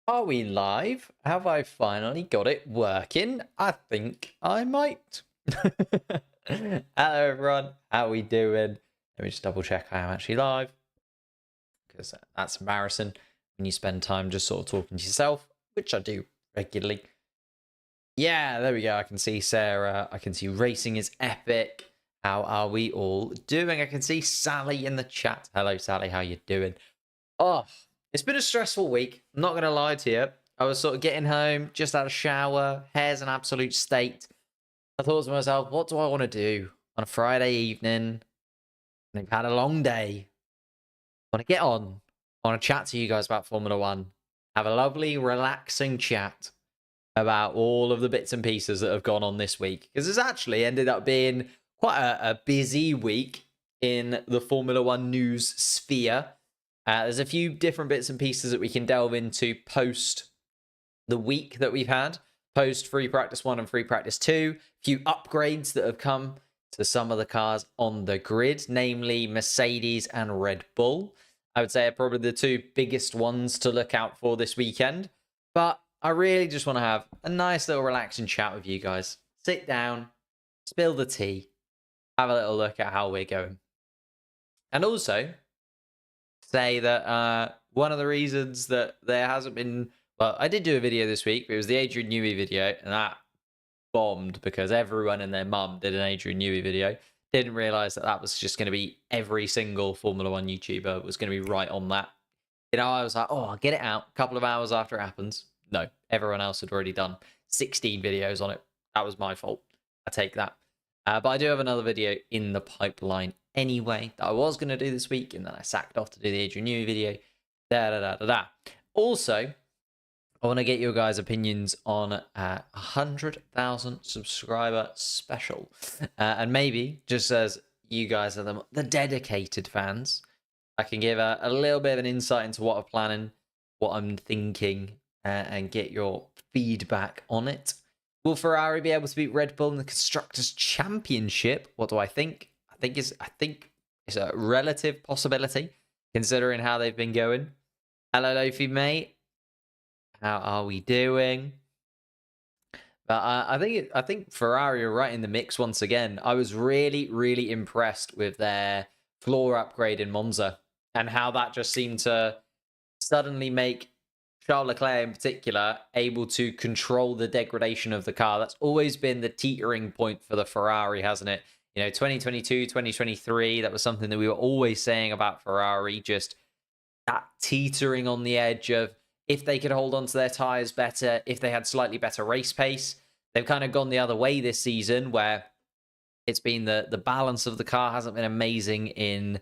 Are we live? Have I finally got it working? I think I might. Hello everyone, how are we doing? Let me just double check I am actually live, because that's embarrassing when you spend time just sort of talking to yourself, which I do regularly. Yeah, there we go. I can see Sarah. I can see racing is epic. How are we all doing? I can see Sally in the chat. Hello Sally, how you doing? Oh, it's been a stressful week. I'm not going to lie to you. I was sort of getting home, just had a shower, hair's an absolute state. I thought to myself, what do I want to do on a Friday evening? And I've had a long day. I want to get on. I want to chat to you guys about Formula One. Have a lovely, relaxing chat about all of the bits and pieces that have gone on this week. Because it's actually ended up being quite a busy week in the Formula One news sphere. There's a few different bits and pieces that we can delve into post the week that we've had, post Free Practice 1 and Free Practice 2. A few upgrades that have come to some of the cars on the grid, namely Mercedes and Red Bull. I would say are probably the two biggest ones to look out for this weekend. But I really just want to have a nice little relaxing chat with you guys. Sit down, spill the tea, have a little look at how we're going. And also say that one of the reasons that there hasn't been... Well, I did do a video this week, but it was the Adrian Newey video, and that bombed because everyone and their mum did an Adrian Newey video. Didn't realise that was just going to be every single Formula 1 YouTuber was going to be right on that. You know, I was like, oh, I'll get it out a couple of hours after it happens. No, everyone else had already done 16 videos on it. That was my fault. I take that. But I do have another video in the pipeline anyway that I was going to do this week, and then I sacked off to do the Adrian Newey video. Also, I want to get your guys' opinions on a 100,000 subscriber special. And maybe, just as you guys are the dedicated fans, I can give a little bit of an insight into what I'm planning, what I'm thinking, and get your feedback on it. Will Ferrari be able to beat Red Bull in the Constructors' Championship? What do I think? I think it's a relative possibility, considering how they've been going. Hello, Lofi, mate. How are we doing? But I think Ferrari are right in the mix once again. I was really, really impressed with their floor upgrade in Monza and how that just seemed to suddenly make Charles Leclerc in particular able to control the degradation of the car. That's always been the teetering point for the Ferrari, hasn't it? You know, 2022, 2023, that was something that we were always saying about Ferrari, just that teetering on the edge of if they could hold on to their tyres better, if they had slightly better race pace. They've kind of gone the other way this season where it's been the balance of the car hasn't been amazing in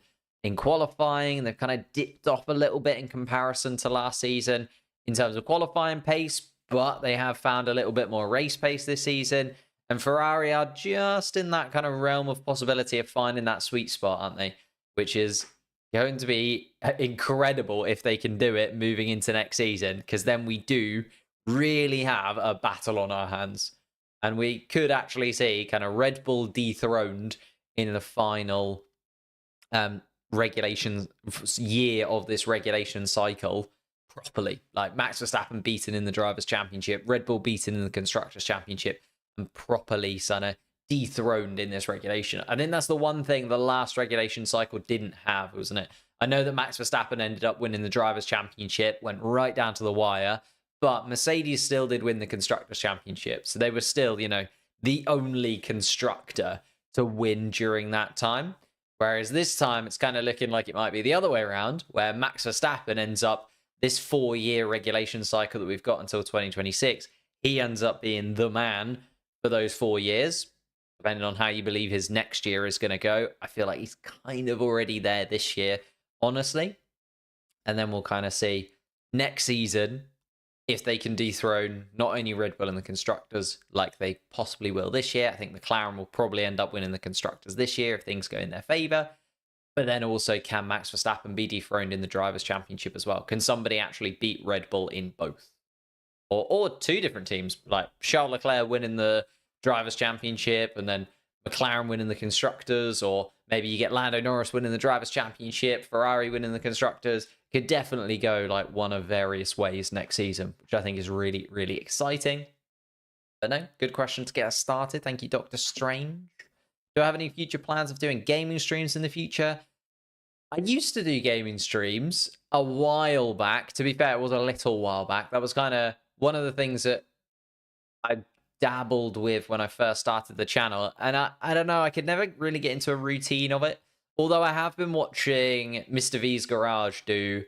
qualifying. They've kind of dipped off a little bit in comparison to last season in terms of qualifying pace, but they have found a little bit more race pace this season. And Ferrari are just in that kind of realm of possibility of finding that sweet spot, aren't they? Which is going to be incredible if they can do it moving into next season, because then we do really have a battle on our hands. And we could actually see kind of Red Bull dethroned in the final regulation year of this regulation cycle properly. Like Max Verstappen beaten in the Drivers' Championship, Red Bull beaten in the Constructors' Championship, and properly kind of dethroned in this regulation. I think that's the one thing the last regulation cycle didn't have, wasn't it? I know that Max Verstappen ended up winning the Drivers' Championship, went right down to the wire, but Mercedes still did win the Constructors' Championship. So they were still, you know, the only constructor to win during that time. Whereas this time, it's kind of looking like it might be the other way around, where Max Verstappen ends up this 4-year regulation cycle that we've got until 2026. He ends up being the man for those 4 years. Depending on how you believe his next year is going to go. I feel like he's kind of already there this year, honestly. And then we'll kind of see next season if they can dethrone not only Red Bull and the Constructors like they possibly will this year. I think McLaren will probably end up winning the Constructors this year if things go in their favour. But then also, can Max Verstappen be dethroned in the Drivers' Championship as well? Can somebody actually beat Red Bull in both? Or two different teams, like Charles Leclerc winning the Drivers' Championship and then McLaren winning the Constructors, or maybe you get Lando Norris winning the Drivers' Championship, Ferrari winning the Constructors. could definitely go like one of various ways next season, which I think is really, really exciting. But no, good question to get us started. Thank you, Dr. Strange. Do I have any future plans of doing gaming streams in the future? I used to do gaming streams a while back. To be fair, it was a little while back. That was kind of one of the things that I dabbled with when I first started the channel. And I don't know, I could never really get into a routine of it. Although I have been watching Mr. V's Garage do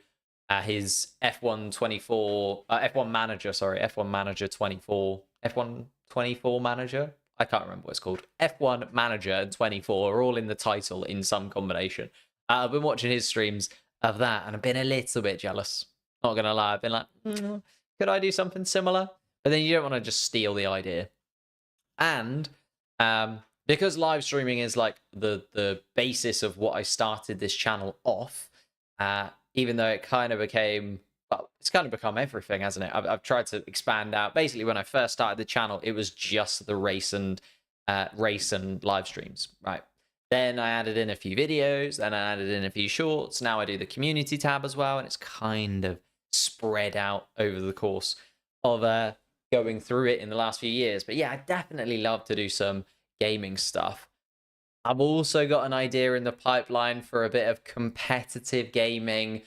his F1 24, F1 Manager, sorry, F1 Manager 24, F1 24 Manager. I can't remember what it's called. F1 Manager and 24 are all in the title in some combination. I've been watching his streams of that, and I've been a little bit jealous. Not gonna lie, I've been like, could I do something similar? But then you don't want to just steal the idea. And because live streaming is like the basis of what I started this channel off, even though it kind of became, well, it's kind of become everything, hasn't it? I've tried to expand out. Basically, when I first started the channel, it was just the race and live streams, right? Then I added in a few videos, then I added in a few shorts. Now I do the community tab as well, and it's kind of spread out over the course of going through it in the last few years. But yeah, I definitely love to do some gaming stuff. I've also got an idea in the pipeline for a bit of competitive gaming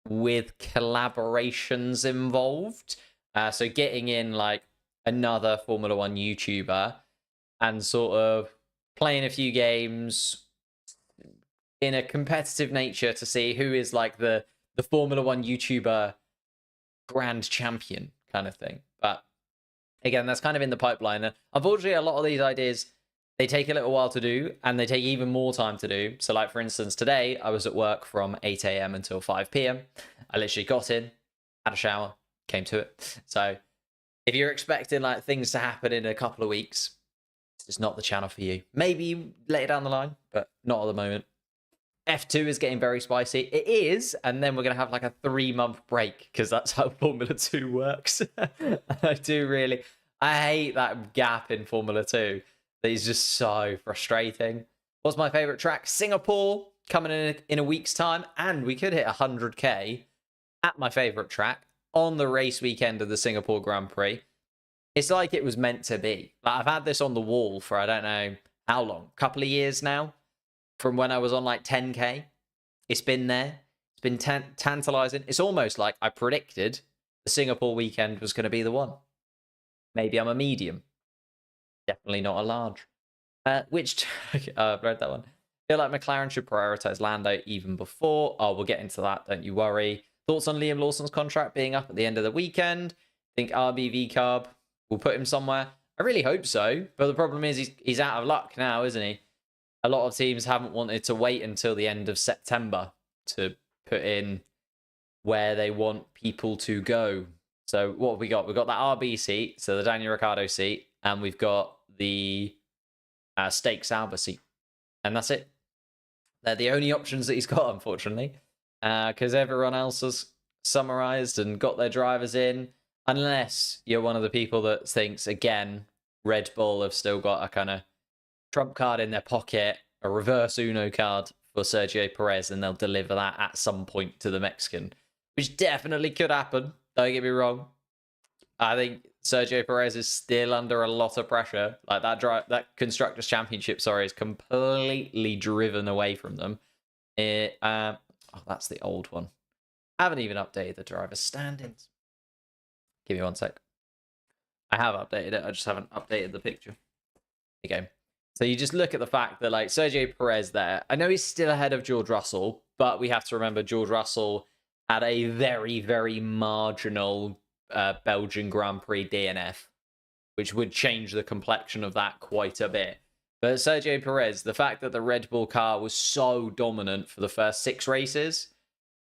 with collaborations involved. So getting in like another Formula One YouTuber and sort of playing a few games in a competitive nature to see who is like the Formula One YouTuber grand champion kind of thing. But again, that's kind of in the pipeline. And unfortunately, a lot of these ideas, they take a little while to do, and they take even more time to do. So like, for instance, today I was at work from 8 a.m. until 5 p.m. I literally got in, had a shower, came to it. So if you're expecting like things to happen in a couple of weeks, it's not the channel for you. Maybe later down the line, but not at the moment. F2 is getting very spicy. It is, and then we're going to have like a 3-month break because that's how Formula 2 works. I hate that gap in Formula 2. That is just so frustrating. What's my favorite track? Singapore, coming in a week's time, and we could hit 100k at my favorite track on the race weekend of the Singapore Grand Prix. It's like it was meant to be. Like, I've had this on the wall for I don't know how long, couple of years now, from when I was on like 10k. It's been there. It's been tantalizing. It's almost like I predicted the Singapore weekend was going to be the one. Maybe I'm a medium. Definitely not a large. I've read that one. I feel like McLaren should prioritize Lando even before. Oh, we'll get into that. Don't you worry. Thoughts on Liam Lawson's contract being up at the end of the weekend? Think RBV Carb will put him somewhere? I really hope so. But the problem is he's out of luck now, isn't he? A lot of teams haven't wanted to wait until the end of September to put in where they want people to go. So what have we got? We've got that RB seat, so the Daniel Ricciardo seat, and we've got the Stakes Sauber seat. And that's it. They're the only options that he's got, unfortunately, because everyone else has summarized and got their drivers in, unless you're one of the people that thinks, again, Red Bull have still got a kind of trump card in their pocket, a reverse Uno card for Sergio Perez, and they'll deliver that at some point to the Mexican, which definitely could happen. Don't get me wrong. I think Sergio Perez is still under a lot of pressure. Like that Constructors' Championship, is completely driven away from them. That's the old one. I haven't even updated the driver's standings. Give me one sec. I have updated it. I just haven't updated the picture. There you go. So you just look at the fact that like Sergio Perez there. I know he's still ahead of George Russell, but we have to remember George Russell had a very, very marginal Belgian Grand Prix DNF, which would change the complexion of that quite a bit. But Sergio Perez, the fact that the Red Bull car was so dominant for the first 6 races,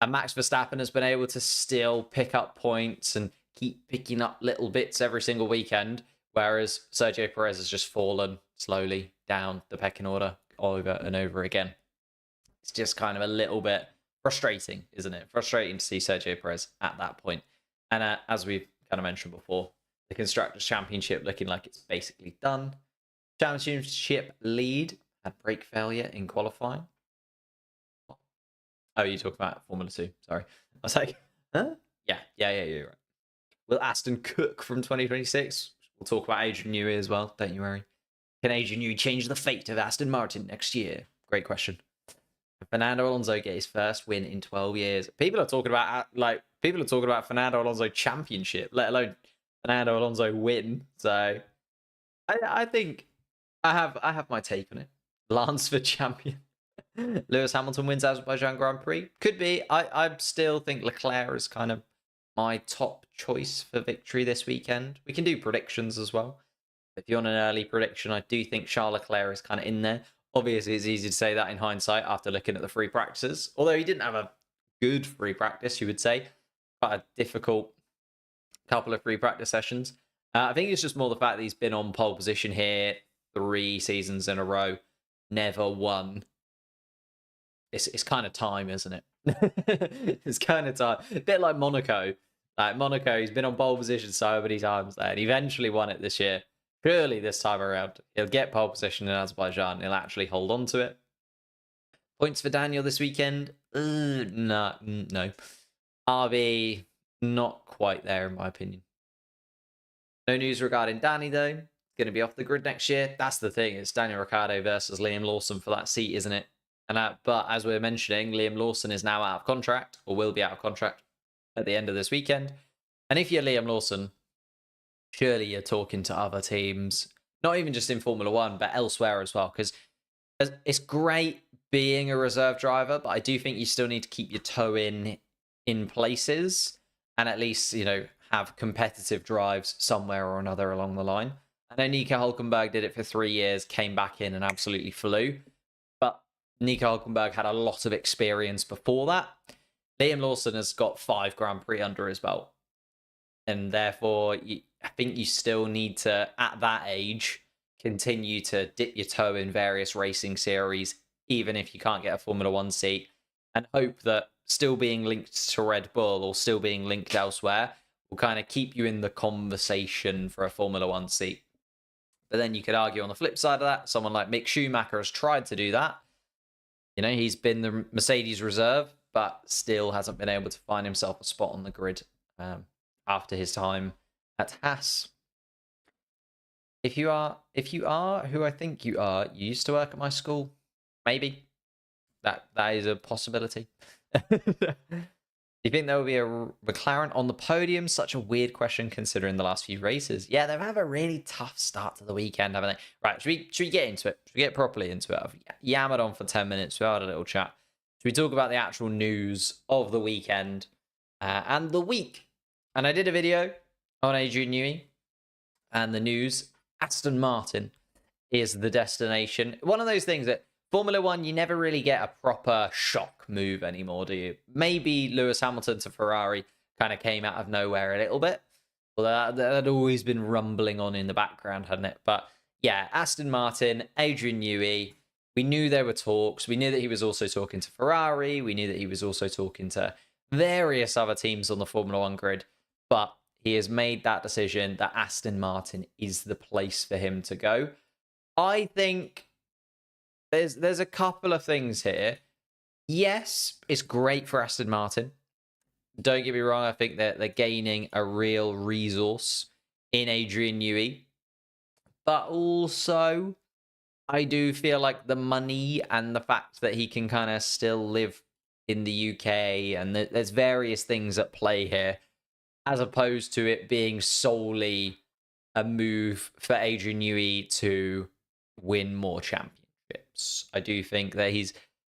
and Max Verstappen has been able to still pick up points and keep picking up little bits every single weekend, whereas Sergio Perez has just fallen slowly down the pecking order over and over again. It's just kind of a little bit frustrating, isn't it? Frustrating to see Sergio Perez at that point. And as we've kind of mentioned before, the Constructors' Championship looking like it's basically done. Championship lead had brake failure in qualifying. Oh, you talk about Formula 2. Sorry. I was like, huh? Yeah, you're right. Will Aston cook from 2026? We'll talk about Adrian Newey as well. Don't you worry. Can Adrian Newey change the fate of Aston Martin next year? Great question. Fernando Alonso get his first win in 12 years. People are talking about Fernando Alonso championship, let alone Fernando Alonso win. So I think I have my take on it. Lance for champion. Lewis Hamilton wins Azerbaijan Grand Prix. Could be. I still think Leclerc is kind of my top choice for victory this weekend. We can do predictions as well. If you want an early prediction, I do think Charles Leclerc is kind of in there. Obviously, it's easy to say that in hindsight after looking at the free practices. Although he didn't have a good free practice, you would say. Quite a difficult couple of free practice sessions. I think it's just more the fact that he's been on pole position here 3 seasons in a row, never won. It's kind of time, isn't it? It's kind of time. A bit like Monaco. Like Monaco, he's been on pole position so many times there, and he eventually won it this year. Surely this time around, he'll get pole position in Azerbaijan. He'll actually hold on to it. Points for Daniel this weekend? No. RB, not quite there in my opinion. No news regarding Danny though. Going to be off the grid next year. That's the thing. It's Daniel Ricciardo versus Liam Lawson for that seat, isn't it? But as we're mentioning, Liam Lawson is now out of contract, or will be out of contract at the end of this weekend. And if you're Liam Lawson, surely you're talking to other teams, not even just in Formula One, but elsewhere as well. Because it's great being a reserve driver, but I do think you still need to keep your toe in places and at least, have competitive drives somewhere or another along the line. I know Nico Hülkenberg did it for 3 years, came back in and absolutely flew. But Nico Hülkenberg had a lot of experience before that. Liam Lawson has got 5 Grand Prix under his belt. And therefore, I think you still need to, at that age, continue to dip your toe in various racing series, even if you can't get a Formula One seat, and hope that still being linked to Red Bull or still being linked elsewhere will kind of keep you in the conversation for a Formula One seat. But then you could argue on the flip side of that, someone like Mick Schumacher has tried to do that. He's been the Mercedes reserve, but still hasn't been able to find himself a spot on the grid after his time at Haas. If you are who I think you are, you used to work at my school. Maybe. That is a possibility. Do you think there will be a McLaren on the podium? Such a weird question considering the last few races. Yeah, they've had a really tough start to the weekend, haven't they? Right, should we get into it? Should we get properly into it? I've yammered on for 10 minutes. We had a little chat. Should we talk about the actual news of the weekend and the week? And I did a video on Adrian Newey and the news. Aston Martin is the destination. One of those things that Formula One, you never really get a proper shock move anymore, do you? Maybe Lewis Hamilton to Ferrari kind of came out of nowhere a little bit. Well, that had always been rumbling on in the background, hadn't it? But yeah, Aston Martin, Adrian Newey. We knew there were talks. We knew that he was also talking to Ferrari. We knew that he was also talking to various other teams on the Formula One grid. But he has made that decision that Aston Martin is the place for him to go. I think there's a couple of things here. Yes, it's great for Aston Martin. Don't get me wrong. I think that they're gaining a real resource in Adrian Newey. But also, I do feel like the money and the fact that he can kind of still live in the UK and there's various things at play here, as opposed to it being solely a move for Adrian Newey to win more championships. I do think that he's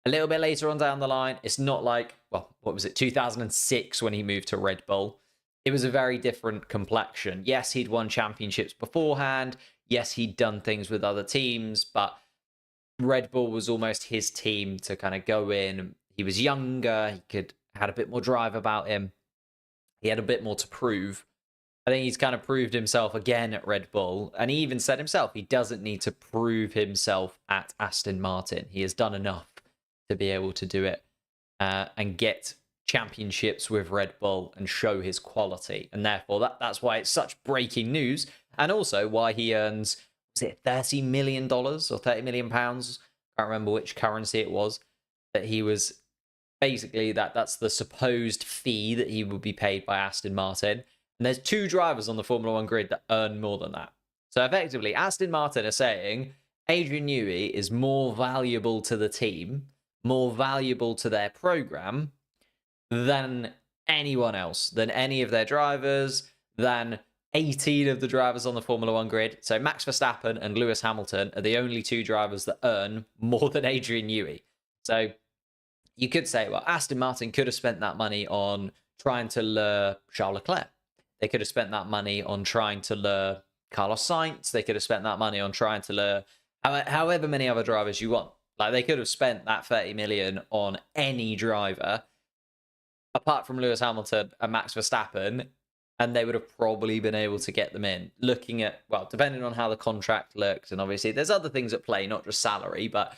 a little bit later on down the line. It's not like, well, what was it, 2006 when he moved to Red Bull. It was a very different complexion. Yes, he'd won championships beforehand. Yes, he'd done things with other teams, but Red Bull was almost his team to kind of go in. He was younger. He had a bit more drive about him. He had a bit more to prove. I think he's kind of proved himself again at Red Bull. And he even said himself, he doesn't need to prove himself at Aston Martin. He has done enough to be able to do it and get championships with Red Bull and show his quality. And therefore, that's why it's such breaking news. And also why he earns, was it $30 million or £30 million? I can't remember which currency it was that he was basically that's the supposed fee that he will be paid by Aston Martin. And there's 2 drivers on the Formula 1 grid that earn more than that. So effectively, Aston Martin are saying Adrian Newey is more valuable to the team, more valuable to their program than anyone else, than any of their drivers, than 18 of the drivers on the Formula 1 grid. So Max Verstappen and Lewis Hamilton are the only 2 drivers that earn more than Adrian Newey. So you could say, well, Aston Martin could have spent that money on trying to lure Charles Leclerc. They could have spent that money on trying to lure Carlos Sainz. They could have spent that money on trying to lure however many other drivers you want. Like, they could have spent that 30 million on any driver apart from Lewis Hamilton and Max Verstappen, and they would have probably been able to get them in. Looking at, well, depending on how the contract looks, and obviously there's other things at play, not just salary, but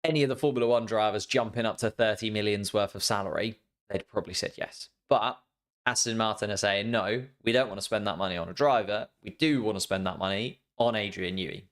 any of the Formula 1 drivers jumping up to 30 million's worth of salary, they'd probably said yes. But Aston Martin are saying, no, we don't want to spend that money on a driver. We do want to spend that money on Adrian Newey.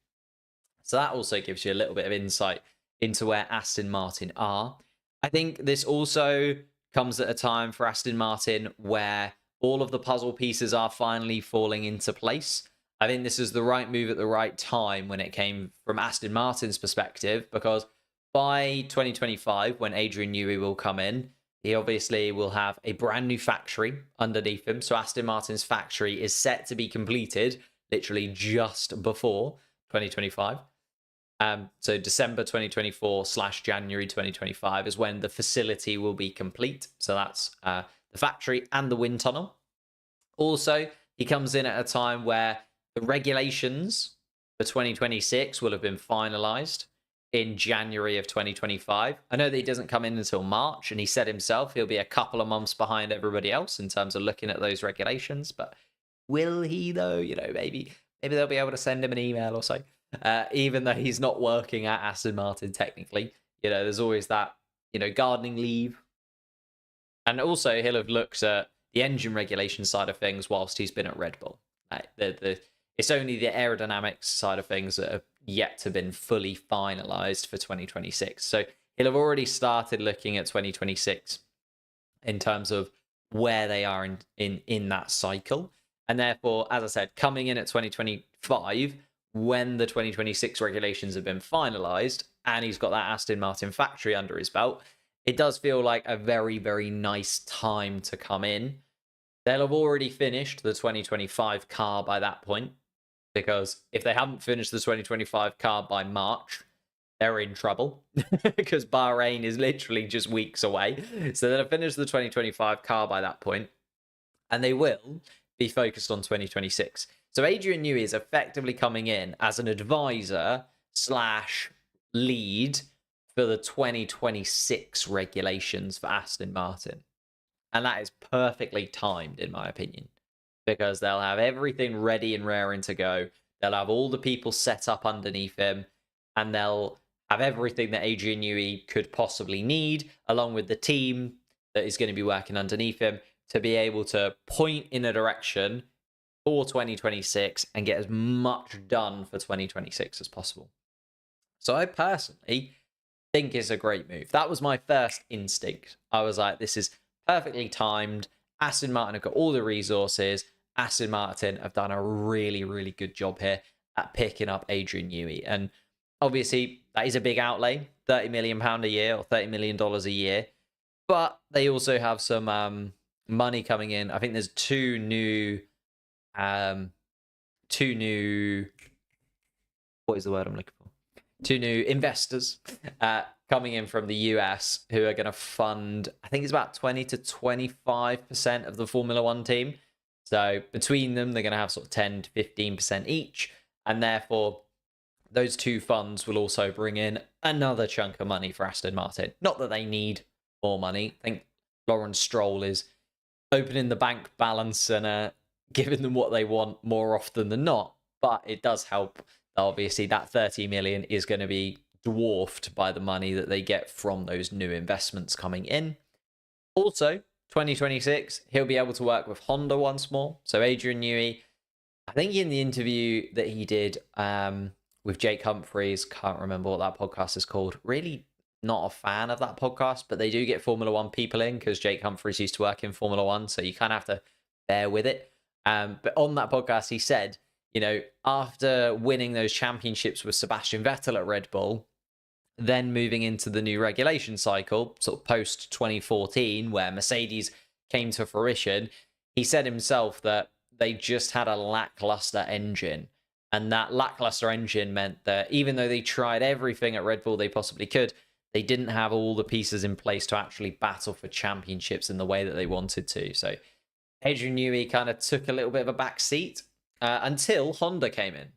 So that also gives you a little bit of insight into where Aston Martin are. I think this also comes at a time for Aston Martin where all of the puzzle pieces are finally falling into place. I think this is the right move at the right time when it came from Aston Martin's perspective, because by 2025, when Adrian Newey will come in, he obviously will have a brand new factory underneath him. So Aston Martin's factory is set to be completed literally just before 2025. So December 2024 / January 2025 is when the facility will be complete. So that's the factory and the wind tunnel. Also, he comes in at a time where the regulations for 2026 will have been finalized in January of 2025. I know that he doesn't come in until March, and he said himself he'll be a couple of months behind everybody else in terms of looking at those regulations. But will he, though? You know, maybe they'll be able to send him an email or so. Even though he's not working at Aston Martin technically, you know, there's always that, you know, gardening leave. And also he'll have looked at the engine regulation side of things whilst he's been at Red Bull. Like it's only the aerodynamics side of things that have yet to been fully finalized for 2026. So he'll have already started looking at 2026 in terms of where they are in that cycle. And therefore, as I said, coming in at 2025, when the 2026 regulations have been finalized and he's got that Aston Martin factory under his belt, it does feel like a very, very nice time to come in. They'll have already finished the 2025 car by that point, because if they haven't finished the 2025 car by March, they're in trouble because Bahrain is literally just weeks away. So they'll have finished the 2025 car by that point, and they will be focused on 2026. So Adrian Newey is effectively coming in as an advisor / lead for the 2026 regulations for Aston Martin. And that is perfectly timed, in my opinion, because they'll have everything ready and raring to go. They'll have all the people set up underneath him, and they'll have everything that Adrian Newey could possibly need, along with the team that is going to be working underneath him, to be able to point in a direction for 2026 and get as much done for 2026 as possible. So I personally think it's a great move. That was my first instinct. I was like, this is perfectly timed. Aston Martin have got all the resources. Aston Martin have done a really, really good job here at picking up Adrian Newey. And obviously, that is a big outlay, £30 million a year or $30 million a year. But they also have some money coming in. I think there's two new what is the word I'm looking for? Two new investors coming in from the US who are going to fund, I think it's about 20 to 25% of the Formula One team. So between them, they're going to have sort of 10 to 15% each. And therefore, those two funds will also bring in another chunk of money for Aston Martin. Not that they need more money. I think Lawrence Stroll is opening the bank balance and giving them what they want more often than not. But it does help. Obviously, that 30 million is going to be dwarfed by the money that they get from those new investments coming in. Also, 2026, he'll be able to work with Honda once more. So Adrian Newey, I think in the interview that he did with Jake Humphries, can't remember what that podcast is called, really not a fan of that podcast, but they do get Formula One people in because Jake Humphries used to work in Formula One, so you kind of have to bear with it. But on that podcast, he said, after winning those championships with Sebastian Vettel at Red Bull, then moving into the new regulation cycle, sort of post 2014, where Mercedes came to fruition, he said himself that they just had a lackluster engine. And that lackluster engine meant that even though they tried everything at Red Bull they possibly could, they didn't have all the pieces in place to actually battle for championships in the way that they wanted to. So Adrian Newey kind of took a little bit of a back seat until Honda came in.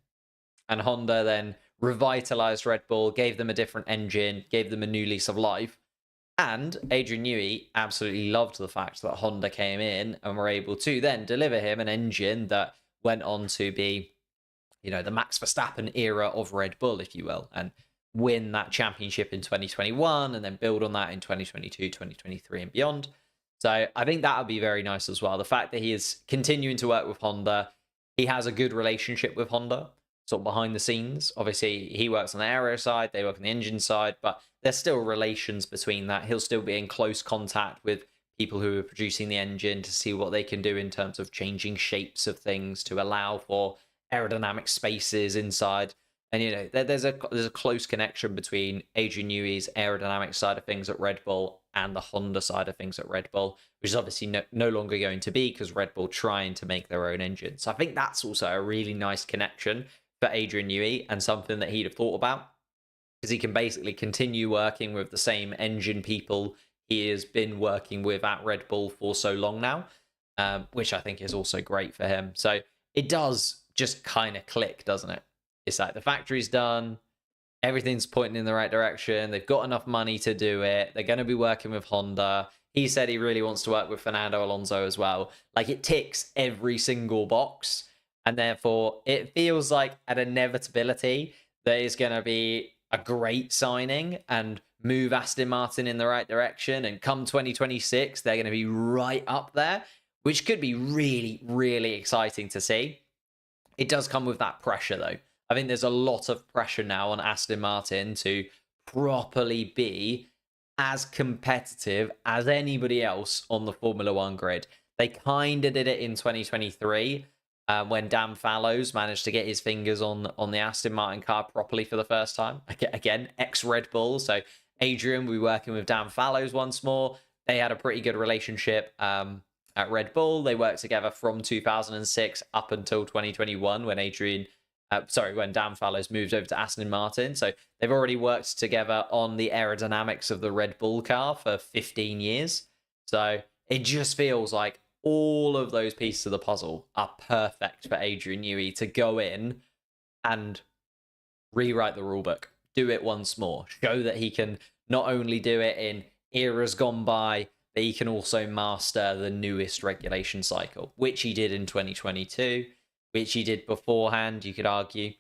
And Honda then revitalized Red Bull, gave them a different engine, gave them a new lease of life. And Adrian Newey absolutely loved the fact that Honda came in and were able to then deliver him an engine that went on to be, the Max Verstappen era of Red Bull, if you will, and win that championship in 2021 and then build on that in 2022, 2023 and beyond. So I think that would be very nice as well. The fact that he is continuing to work with Honda, he has a good relationship with Honda, sort of behind the scenes. Obviously, he works on the aero side, they work on the engine side, but there's still relations between that. He'll still be in close contact with people who are producing the engine to see what they can do in terms of changing shapes of things to allow for aerodynamic spaces inside. And, there's a close connection between Adrian Newey's aerodynamic side of things at Red Bull and the Honda side of things at Red Bull, which is obviously no longer going to be because Red Bull trying to make their own engine. So I think that's also a really nice connection for Adrian Newey and something that he'd have thought about, because he can basically continue working with the same engine people he has been working with at Red Bull for so long now, which I think is also great for him. So it does just kind of click, doesn't it? It's like the factory's done, everything's pointing in the right direction, they've got enough money to do it, they're going to be working with Honda. He said he really wants to work with Fernando Alonso as well. Like, it ticks every single box, and therefore it feels like an inevitability that is going to be a great signing and move Aston Martin in the right direction, and come 2026 they're going to be right up there, which could be really, really exciting to see. It does come with that pressure, though. I think there's a lot of pressure now on Aston Martin to properly be as competitive as anybody else on the Formula One grid. They kind of did it in 2023 when Dan Fallows managed to get his fingers on the Aston Martin car properly for the first time. Again, ex-Red Bull. So Adrian will be working with Dan Fallows once more. They had a pretty good relationship at Red Bull. They worked together from 2006 up until 2021 when when Dan Fallows moved over to Aston Martin. So they've already worked together on the aerodynamics of the Red Bull car for 15 years. So it just feels like all of those pieces of the puzzle are perfect for Adrian Newey to go in and rewrite the rulebook, do it once more, show that he can not only do it in eras gone by, but he can also master the newest regulation cycle, which he did in 2022, which he did beforehand, you could argue.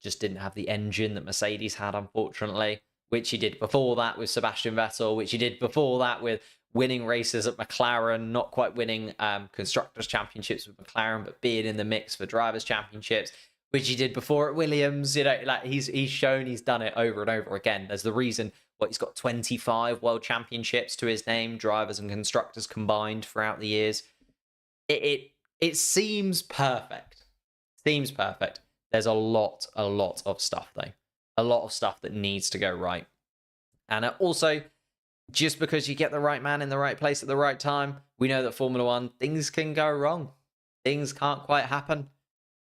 Just didn't have the engine that Mercedes had, unfortunately, which he did before that with Sebastian Vettel, which he did before that with winning races at McLaren, not quite winning Constructors' Championships with McLaren, but being in the mix for Drivers' Championships, which he did before at Williams. He's shown he's done it over and over again. There's the reason he's got 25 World Championships to his name, drivers and constructors combined throughout the years. It seems perfect. Seems perfect. There's a lot of stuff, though. A lot of stuff that needs to go right. And also, just because you get the right man in the right place at the right time, we know that Formula One, things can go wrong. Things can't quite happen.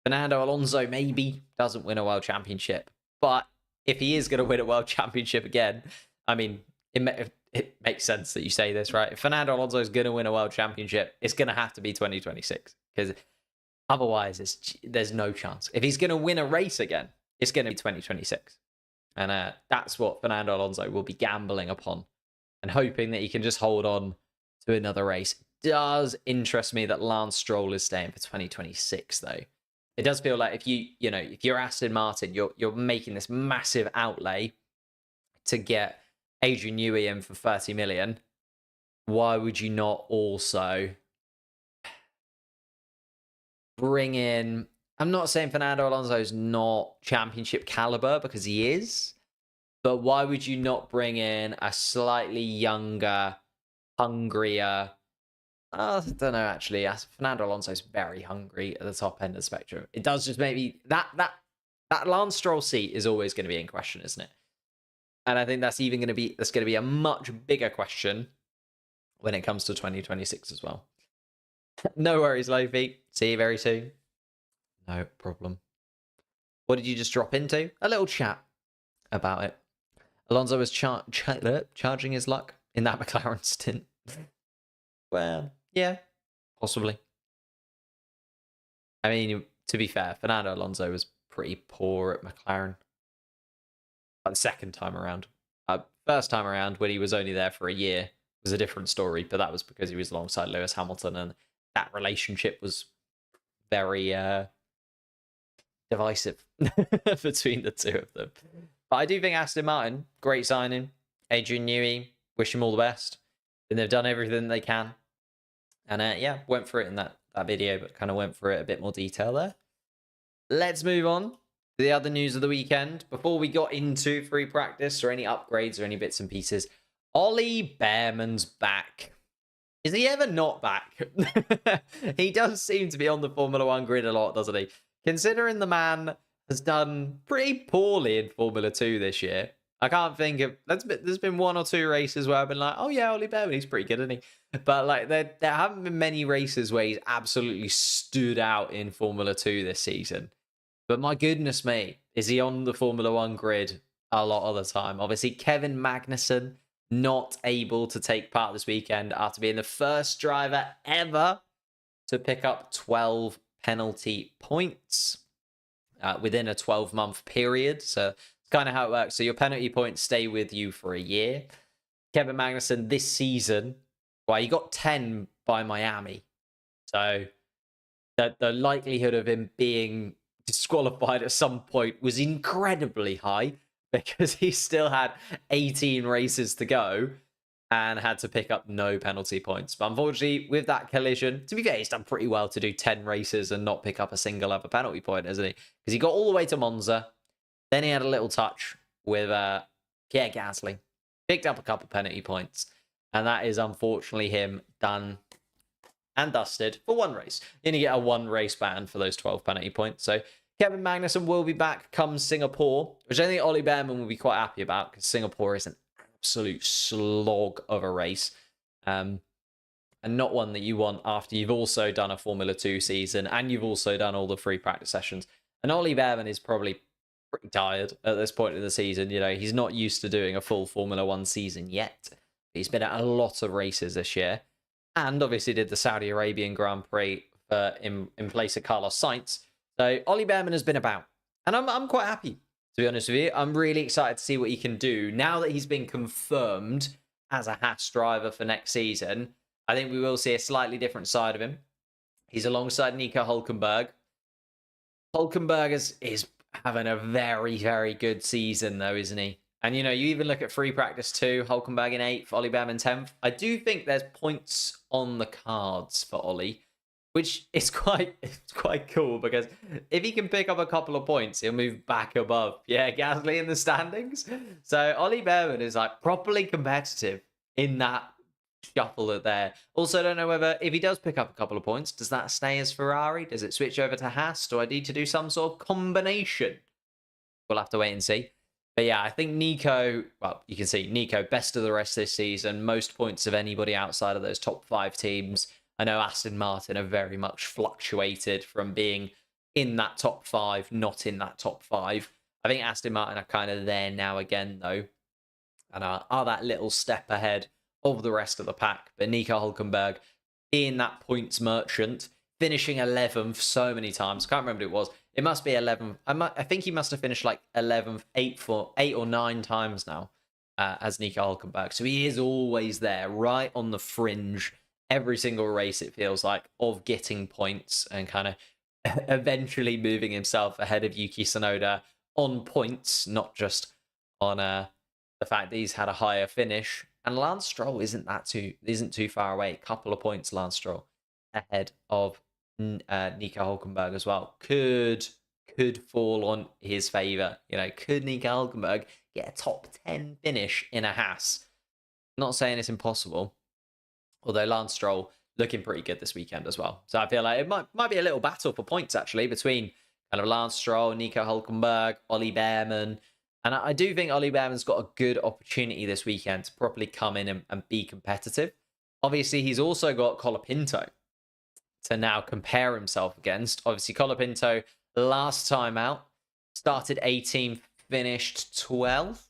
Fernando Alonso maybe doesn't win a World Championship. But if he is going to win a World Championship again, I mean, it makes sense that you say this, right? If Fernando Alonso is going to win a World Championship, it's going to have to be 2026. Because otherwise, there's no chance. If he's going to win a race again, it's going to be 2026. And that's what Fernando Alonso will be gambling upon and hoping that he can just hold on to another race. It does interest me that Lance Stroll is staying for 2026, though. It does feel like if you're Aston Martin, you're making this massive outlay to get Adrian Newey in for 30 million. Why would you not also bring in... I'm not saying Fernando Alonso's not championship caliber, because he is. But why would you not bring in a slightly younger, hungrier? I don't know, actually. Fernando Alonso's very hungry at the top end of the spectrum. It does just maybe that Lance Stroll seat is always going to be in question, isn't it? And I think that's going to be a much bigger question when it comes to 2026 as well. No worries, Lofi. See you very soon. No problem. What did you just drop into? A little chat about it. Alonso was charging his luck in that McLaren stint. Well, yeah, possibly. I mean, to be fair, Fernando Alonso was pretty poor at McLaren. The second time around. First time around, when he was only there for a year, was a different story, but that was because he was alongside Lewis Hamilton, and that relationship was very divisive between the two of them. But I do think Aston Martin, great signing. Adrian Newey, wish him all the best. And they've done everything they can. And yeah, went for it in that video, but kind of went for it a bit more detail there. Let's move on to the other news of the weekend. Before we got into free practice or any upgrades or any bits and pieces, Ollie Behrman's back. Is he ever not back? He does seem to be on the Formula One grid a lot, doesn't he? Considering the man has done pretty poorly in Formula 2 this year. I can't think of... There's been one or two races where I've been like, oh yeah, Ollie Behrman, he's pretty good, isn't he? But like, there haven't been many races where he's absolutely stood out in Formula 2 this season. But my goodness me, is he on the Formula 1 grid a lot of the time? Obviously, Kevin Magnussen not able to take part this weekend after being the first driver ever to pick up 12 penalty points within a 12-month period. So it's kind of how it works. So your penalty points stay with you for a year. Kevin Magnussen this season, well, he got 10 by Miami. So the likelihood of him being disqualified at some point was incredibly high, because he still had 18 races to go and had to pick up no penalty points. But unfortunately, with that collision, to be fair, he's done pretty well to do 10 races and not pick up a single other penalty point, hasn't he? Because he got all the way to Monza. Then he had a little touch with Pierre Gasly. Picked up a couple penalty points. And that is unfortunately him done and dusted for one race. You only get a one race ban for those 12 penalty points. So Kevin Magnussen will be back come Singapore, which I think Ollie Behrman will be quite happy about, because Singapore is an absolute slog of a race. And not one that you want after you've also done a Formula 2 season and you've also done all the free practice sessions. And Ollie Behrman is probably pretty tired at this point in the season. You know, he's not used to doing a full Formula 1 season yet. He's been at a lot of races this year. And obviously did the Saudi Arabian Grand Prix in place of Carlos Sainz. So Ollie Behrman has been about, and I'm quite happy, to be honest with you. I'm really excited to see what he can do now that he's been confirmed as a Haas driver for next season. I think we will see a slightly different side of him. He's alongside Nico Hülkenberg. Hülkenberg is having a very, very good season, though, isn't he? And you know, you even look at free practice 2, Hülkenberg in 8th, Ollie Behrman 10th. I do think there's points on the cards for Ollie, which is quite cool, because if he can pick up a couple of points, he'll move back above Gasly in the standings. So Ollie Behrman is like properly competitive in that shuffle there. Also, don't know whether, if he does pick up a couple of points, does that stay as Ferrari? Does it switch over to Haas? Do I need to do some sort of combination? We'll have to wait and see. But yeah, I think Nico, well, you can see Nico best of the rest this season, most points of anybody outside of those top 5 teams. I know Aston Martin have very much fluctuated from being in that top 5, not in that top 5. I think Aston Martin are kind of there now again, though, and are that little step ahead of the rest of the pack. But Nico Hülkenberg being that points merchant, finishing 11th so many times. Can't remember what it was. It must be 11th. I think he must have finished like 11th, 8 or 9 times now as Nico Hülkenberg. So he is always there, right on the fringe. Every single race, it feels like, of getting points and kind of eventually moving himself ahead of Yuki Tsunoda on points, not just on the fact that he's had a higher finish. And Lance Stroll isn't too far away. A couple of points, Lance Stroll ahead of Nico Hülkenberg as well. Could fall on his favour. You know, could Nico Hülkenberg get a top 10 finish in a Haas. Not saying it's impossible, although Lance Stroll looking pretty good this weekend as well. So I feel like it might be a little battle for points, actually, between kind of Lance Stroll, Nico Hülkenberg, Ollie Behrman. And I do think Ollie Behrman's got a good opportunity this weekend to properly come in and be competitive. Obviously, he's also got Colapinto to now compare himself against. Obviously, Colapinto, last time out, started 18th, finished 12th,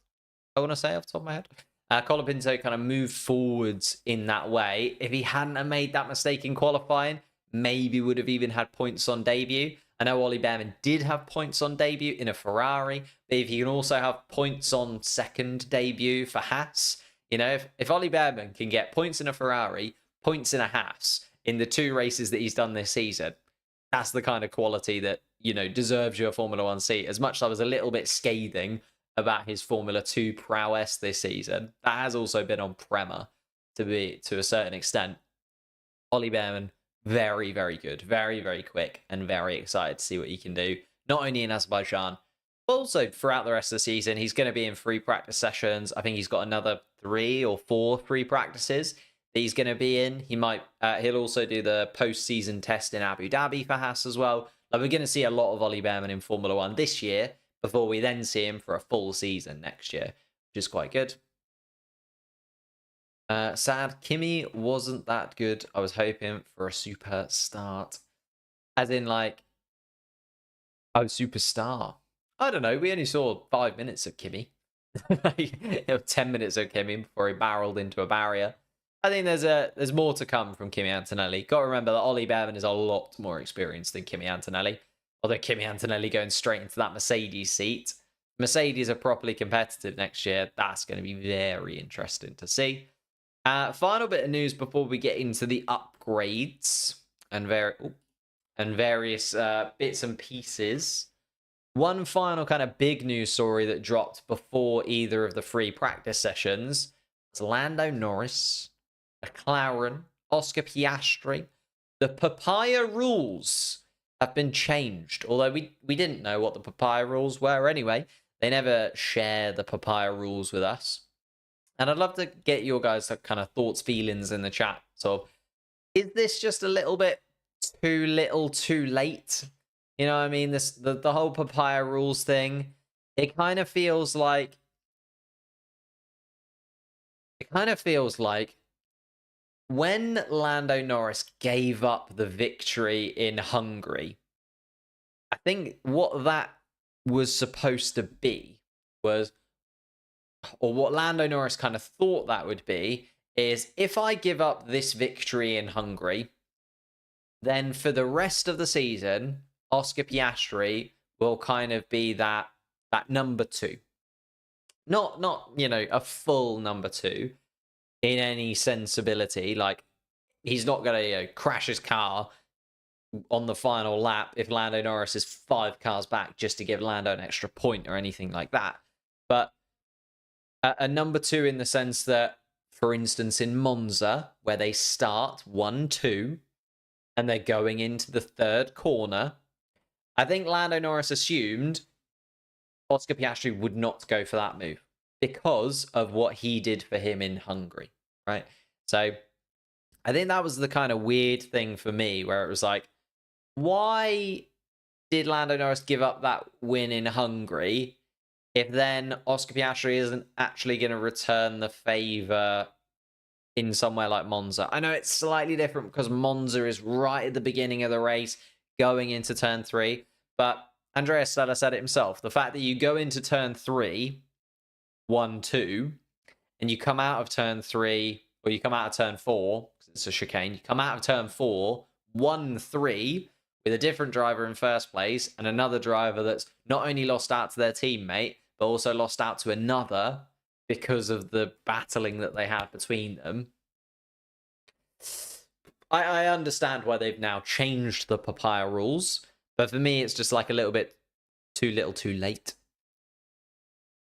I want to say off the top of my head. Colapinto kind of moved forwards in that way. If he hadn't have made that mistake in qualifying, maybe would have even had points on debut. I know Ollie Behrman did have points on debut in a Ferrari, but if he can also have points on second debut for Haas, you know, if Ollie Behrman can get points in a Ferrari, points in a Haas in the 2 races that he's done this season, that's the kind of quality that, you know, deserves you a Formula 1 seat. As much as I was a little bit scathing about his Formula 2 prowess this season, that has also been on Prema to a certain extent. Ollie Behrman, very, very good, very, very quick, and very excited to see what he can do, not only in Azerbaijan, but also throughout the rest of the season. He's going to be in free practice sessions. I think he's got another 3 or 4 free practices that he's going to be in. He'll also do the post-season test in Abu Dhabi for Haas as well. Like, we're going to see a lot of Ollie Behrman in Formula 1 this year before we then see him for a full season next year, which is quite good. Sad, Kimi wasn't that good. I was hoping for a super start. As in, like, oh, superstar. I don't know. We only saw 5 minutes of Kimi. 10 minutes of Kimi before he barreled into a barrier. I think there's more to come from Kimi Antonelli. Got to remember that Ollie Behrman is a lot more experienced than Kimi Antonelli. Although Kimi Antonelli going straight into that Mercedes seat. Mercedes are properly competitive next year. That's going to be very interesting to see. Final bit of news before we get into the upgrades and various bits and pieces. One final kind of big news story that dropped before either of the free practice sessions was Lando Norris, McLaren, Oscar Piastri. The papaya rules have been changed, although we didn't know what the papaya rules were anyway. They never share the papaya rules with us. And I'd love to get your guys' kind of thoughts, feelings in the chat. So, is this just a little bit too little, too late? You know what I mean? The whole papaya rules thing. It kind of feels like when Lando Norris gave up the victory in Hungary, I think what that was supposed to be was, or what Lando Norris kind of thought that would be, is if I give up this victory in Hungary, then for the rest of the season, Oscar Piastri will kind of be that number 2. Not you know, a full number 2 in any sensibility. Like, he's not going to crash his car on the final lap if Lando Norris is 5 cars back just to give Lando an extra point or anything like that. But a number 2 in the sense that, for instance, in Monza, where they start 1-2 and they're going into the 3rd corner, I think Lando Norris assumed Oscar Piastri would not go for that move because of what he did for him in Hungary, right? So I think that was the kind of weird thing for me, where it was like, why did Lando Norris give up that win in Hungary if then Oscar Piastri isn't actually going to return the favour in somewhere like Monza? I know it's slightly different because Monza is right at the beginning of the race, going into turn 3. But Andrea Stella said it himself. The fact that you go into turn 3, 1-2, and you come out of turn 3, or you come out of turn 4, because it's a chicane, you come out of turn 4, 1-3, with a different driver in first place, and another driver that's not only lost out to their teammate, but also lost out to another because of the battling that they had between them. I understand why they've now changed the papaya rules, but for me, it's just like a little bit too little, too late.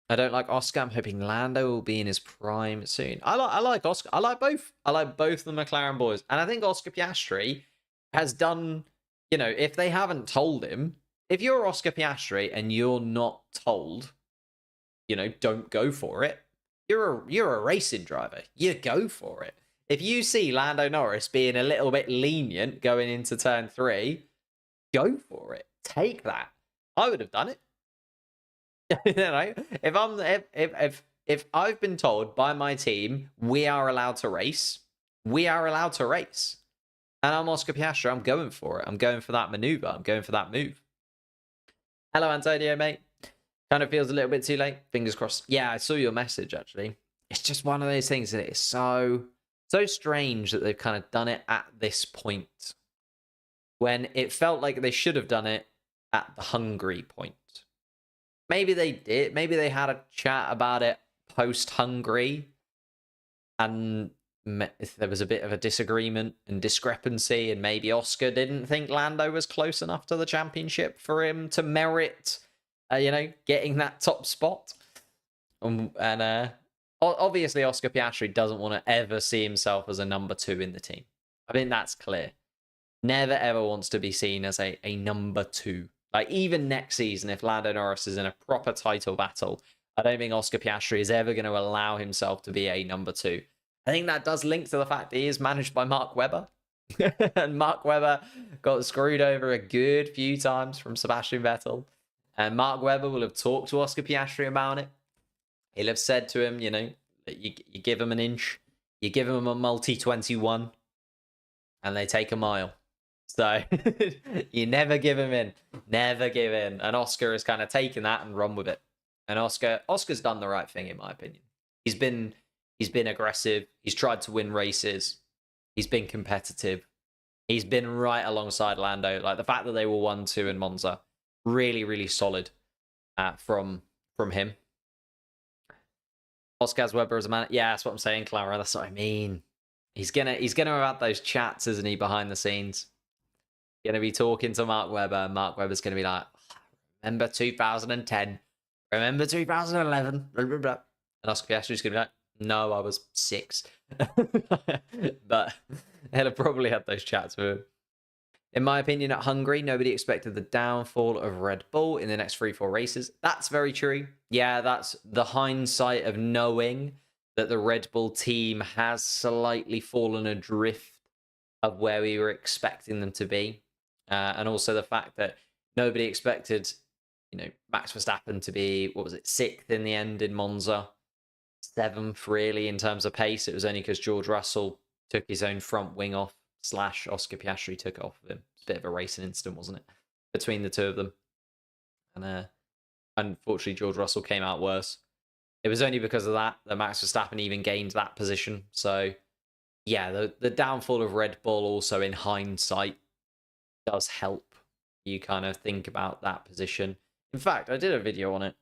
I don't like Oscar. I'm hoping Lando will be in his prime soon. I like Oscar. I like both. I like both the McLaren boys. And I think Oscar Piastri has done, you know, if they haven't told him, if you're Oscar Piastri and you're not told don't go for it. You're a racing driver. You go for it. If you see Lando Norris being a little bit lenient going into turn 3, go for it. Take that. I would have done it. If I've been told by my team we are allowed to race, we are allowed to race. And I'm Oscar Piastri. I'm going for it. I'm going for that maneuver. I'm going for that move. Hello, Antonio, mate. Kind of feels a little bit too late. Fingers crossed. Yeah, I saw your message, actually. It's just one of those things that is so strange that they've kind of done it at this point, when it felt like they should have done it at the Hungary point. Maybe they did. Maybe they had a chat about it post-Hungary, and there was a bit of a disagreement and discrepancy, and maybe Oscar didn't think Lando was close enough to the championship for him to merit, getting that top spot. And obviously Oscar Piastri doesn't want to ever see himself as a number 2 in the team. I think that's clear. Never ever wants to be seen as a number 2. Like, even next season, if Lando Norris is in a proper title battle, I don't think Oscar Piastri is ever going to allow himself to be a number 2. I think that does link to the fact that he is managed by Mark Webber. And Mark Webber got screwed over a good few times from Sebastian Vettel. And Mark Webber will have talked to Oscar Piastri about it. He'll have said to him, you give him an inch, you give him a multi-21, and they take a mile. So you never give him in. Never give in. And Oscar has kind of taken that and run with it. And Oscar's done the right thing, in my opinion. He's been aggressive. He's tried to win races. He's been competitive. He's been right alongside Lando. Like, the fact that they were 1-2 in Monza, really, really solid from him. Oscar Webber as a man. Yeah, that's what I'm saying, Clara. That's what I mean. He's gonna have had those chats, isn't he, behind the scenes? Gonna be talking to Mark Webber. Mark Webber's gonna be like, remember 2010, remember 2011, blah, blah, blah. And Oscar Piastri's gonna be like, no, I was 6. But he'll have probably had those chats with him. In my opinion, at Hungary, nobody expected the downfall of Red Bull in the next 3-4 races. That's very true. Yeah, that's the hindsight of knowing that the Red Bull team has slightly fallen adrift of where we were expecting them to be. And also the fact that nobody expected, Max Verstappen to be, 6th in the end in Monza. 7th, really, in terms of pace. It was only because George Russell took his own front wing off, / Oscar Piastri took it off of him. It's a bit of a racing incident, wasn't it? Between the two of them. And unfortunately, George Russell came out worse. It was only because of that Max Verstappen even gained that position. So, yeah, the downfall of Red Bull also, in hindsight, does help you kind of think about that position. In fact, I did a video on it.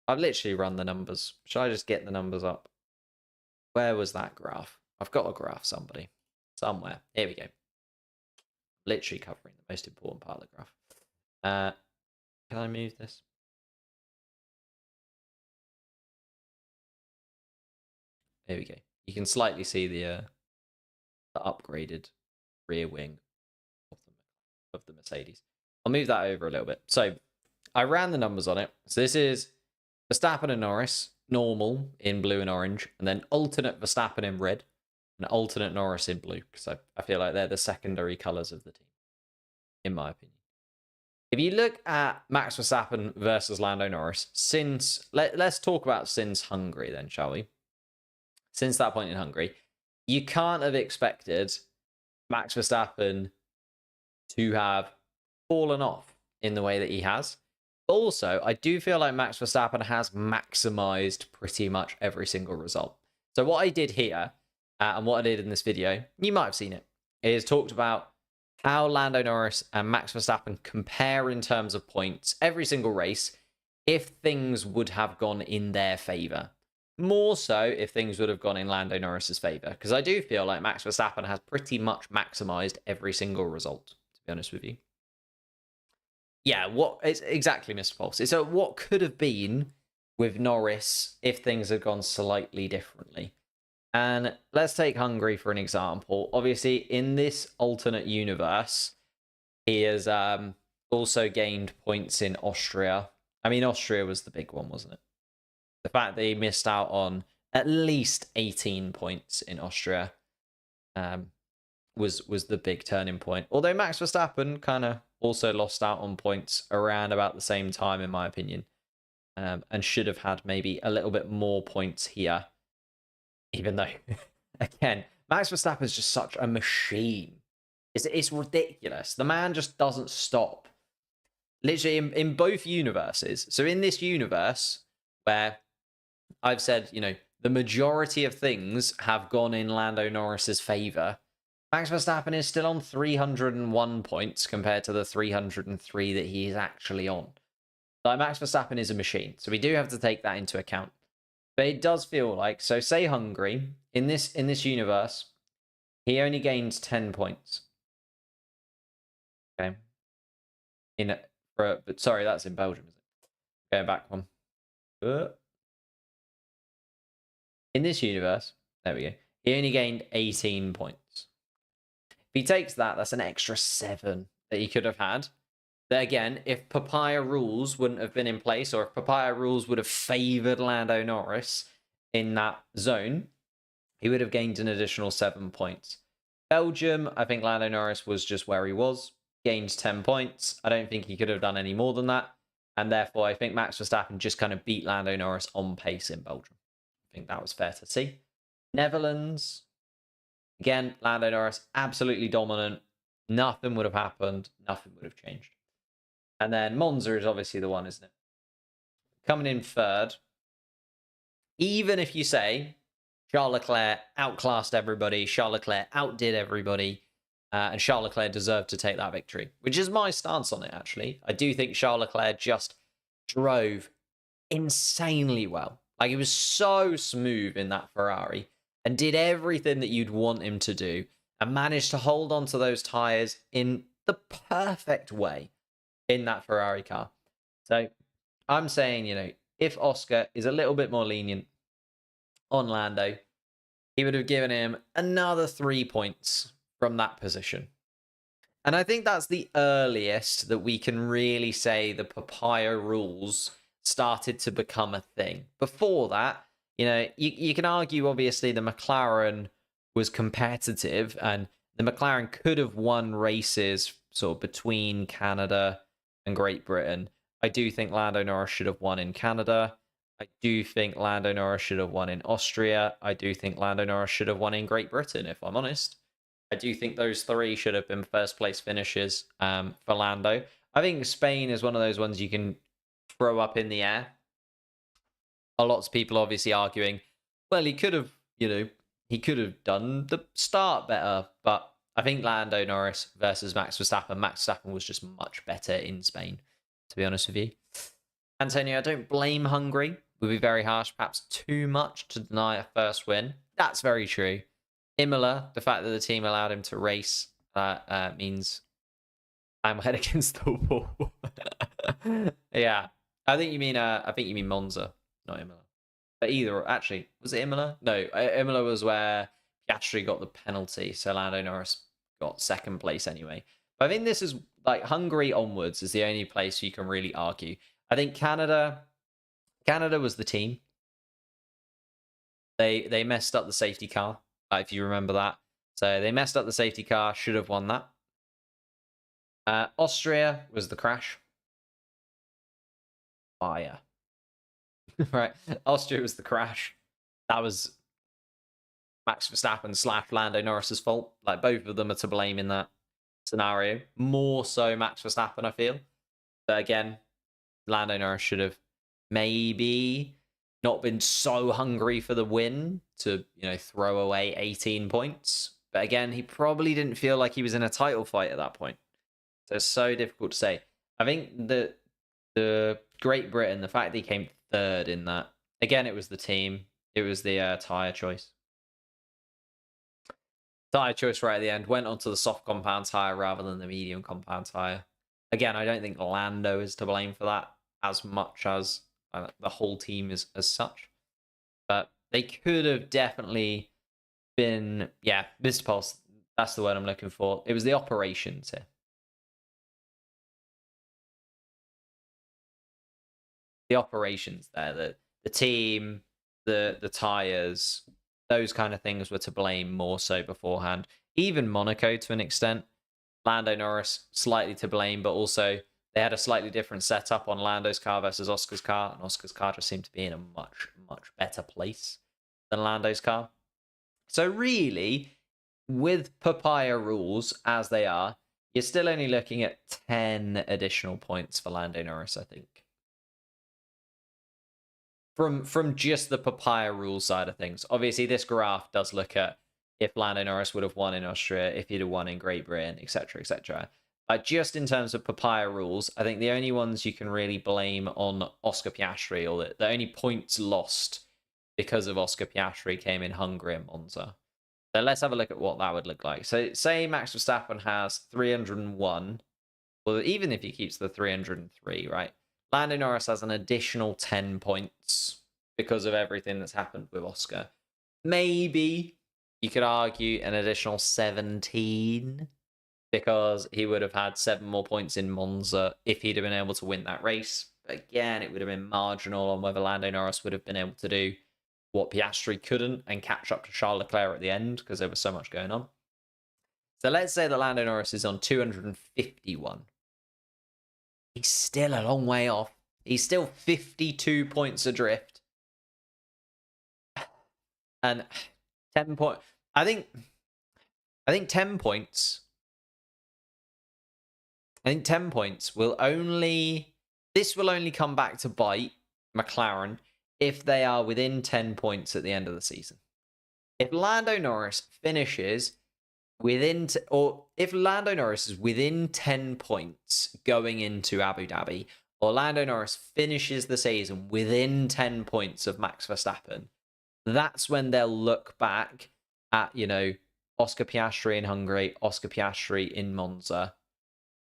I've literally run the numbers. Should I just get the numbers up? Where was that graph? I've got a graph somewhere. Here we go. Literally covering the most important part of the graph. Can I move this? There we go. You can slightly see the upgraded rear wing of the Mercedes. I'll move that over a little bit. So I ran the numbers on it. So this is Verstappen and Norris, normal in blue and orange, and then alternate Verstappen in red, and alternate Norris in blue. So I feel like they're the secondary colours of the team, in my opinion. If you look at Max Verstappen versus Lando Norris, let's talk about since Hungary then, shall we? Since that point in Hungary, you can't have expected Max Verstappen to have fallen off in the way that he has. Also, I do feel like Max Verstappen has maximized pretty much every single result. So what I did here, and what I did in this video, you might have seen it, is talked about how Lando Norris and Max Verstappen compare in terms of points every single race if things would have gone in their favor. More so if things would have gone in Lando Norris's favor, because I do feel like Max Verstappen has pretty much maximized every single result, to be honest with you. Yeah, it's exactly, Mr. Pulse. It's what could have been with Norris if things had gone slightly differently. And let's take Hungary for an example. Obviously, in this alternate universe, he has also gained points in Austria. I mean, Austria was the big one, wasn't it? The fact that he missed out on at least 18 points in Austria was the big turning point. Although Max Verstappen kind of also lost out on points around about the same time, in my opinion, and should have had maybe a little bit more points here. Even though, again, Max Verstappen is just such a machine. It's ridiculous. The man just doesn't stop. Literally in both universes. So in this universe where I've said, the majority of things have gone in Lando Norris's favor, Max Verstappen is still on 301 points compared to the 303 that he is actually on. Like, Max Verstappen is a machine, so we do have to take that into account. But it does feel like, so say Hungary, in this universe, he only gains 10 points. Okay. But sorry, that's in Belgium, is it? Going back one. In this universe, there we go. He only gained 18 points. If he takes that, that's an extra 7 that he could have had. But again, if papaya rules wouldn't have been in place, or if papaya rules would have favoured Lando Norris in that zone, he would have gained an additional 7 points. Belgium, I think Lando Norris was just where he was, gained 10 points. I don't think he could have done any more than that. And therefore, I think Max Verstappen just kind of beat Lando Norris on pace in Belgium. I think that was fair to see. Netherlands, again, Lando Norris, absolutely dominant. Nothing would have happened. Nothing would have changed. And then Monza is obviously the one, isn't it? Coming in third. Even if you say Charles Leclerc outclassed everybody, Charles Leclerc outdid everybody, and Charles Leclerc deserved to take that victory, which is my stance on it, actually. I do think Charles Leclerc just drove insanely well. Like, he was so smooth in that Ferrari and did everything that you'd want him to do and managed to hold on to those tyres in the perfect way in that Ferrari car. So I'm saying, if Oscar is a little bit more lenient on Lando, he would have given him another 3 points from that position. And I think that's the earliest that we can really say the papaya rules started to become a thing. Before that, you can argue, obviously, the McLaren was competitive and the McLaren could have won races sort of between Canada and Great Britain. I do think Lando Norris should have won in Canada. I do think Lando Norris should have won in Austria. I do think Lando Norris should have won in Great Britain, if I'm honest. I do think those 3 should have been first place finishes for Lando. I think Spain is one of those ones you can throw up in the air. A lot of people obviously arguing, well, he could have, he could have done the start better. But I think Lando Norris versus Max Verstappen. Max Verstappen was just much better in Spain, to be honest with you. Antonio, I don't blame Hungary. Would be very harsh, perhaps too much to deny a first win. That's very true. Imola, the fact that the team allowed him to race, means I'm head against the wall. Yeah, I think you mean Monza, not Imola. But actually, was it Imola? No, Imola was where Piastri got the penalty, so Lando Norris got second place anyway. But I think this is like Hungary onwards is the only place you can really argue. I think Canada was the team. They messed up the safety car, if you remember that. So they messed up the safety car, should have won that. Austria was the crash. Fire. Right. Austria was the crash. That was Max Verstappen / Lando Norris's fault. Like, both of them are to blame in that scenario. More so Max Verstappen, I feel. But again, Lando Norris should have maybe not been so hungry for the win to, throw away 18 points. But again, he probably didn't feel like he was in a title fight at that point. So it's so difficult to say. I think that the Great Britain, the fact that he came third in that, again, it was the team. It was the tyre choice. Tyre choice right at the end. Went onto the soft compound tyre rather than the medium compound tyre. Again, I don't think Lando is to blame for that as much as the whole team is as such. But they could have definitely been, Mr. Pulse, that's the word I'm looking for. It was the operations here. The operations there, the team, the tyres, those kind of things were to blame more so beforehand. Even Monaco to an extent. Lando Norris slightly to blame, but also they had a slightly different setup on Lando's car versus Oscar's car, and Oscar's car just seemed to be in a much, much better place than Lando's car. So really, with papaya rules as they are, you're still only looking at 10 additional points for Lando Norris, I think. From just the papaya rules side of things. Obviously, this graph does look at if Lando Norris would have won in Austria, if he'd have won in Great Britain, etc., etc. Just in terms of papaya rules, I think the only ones you can really blame on Oscar Piastri, or the only points lost because of Oscar Piastri, came in Hungary and Monza. So let's have a look at what that would look like. So say Max Verstappen has 301, well, even if he keeps the 303, right? Lando Norris has an additional 10 points because of everything that's happened with Oscar. Maybe you could argue an additional 17 because he would have had 7 more points in Monza if he'd have been able to win that race. But again, it would have been marginal on whether Lando Norris would have been able to do what Piastri couldn't and catch up to Charles Leclerc at the end because there was so much going on. So let's say that Lando Norris is on 251. He's still a long way off. He's still 52 points adrift. And 10 points. I think 10 points. I think 10 points will only... This will only come back to bite McLaren if they are within 10 points at the end of the season. If Lando Norris finishes within... or if Lando Norris is within 10 points going into Abu Dhabi, or Lando Norris finishes the season within 10 points of Max Verstappen, that's when they'll look back at, you know, Oscar Piastri in Hungary, Oscar Piastri in Monza,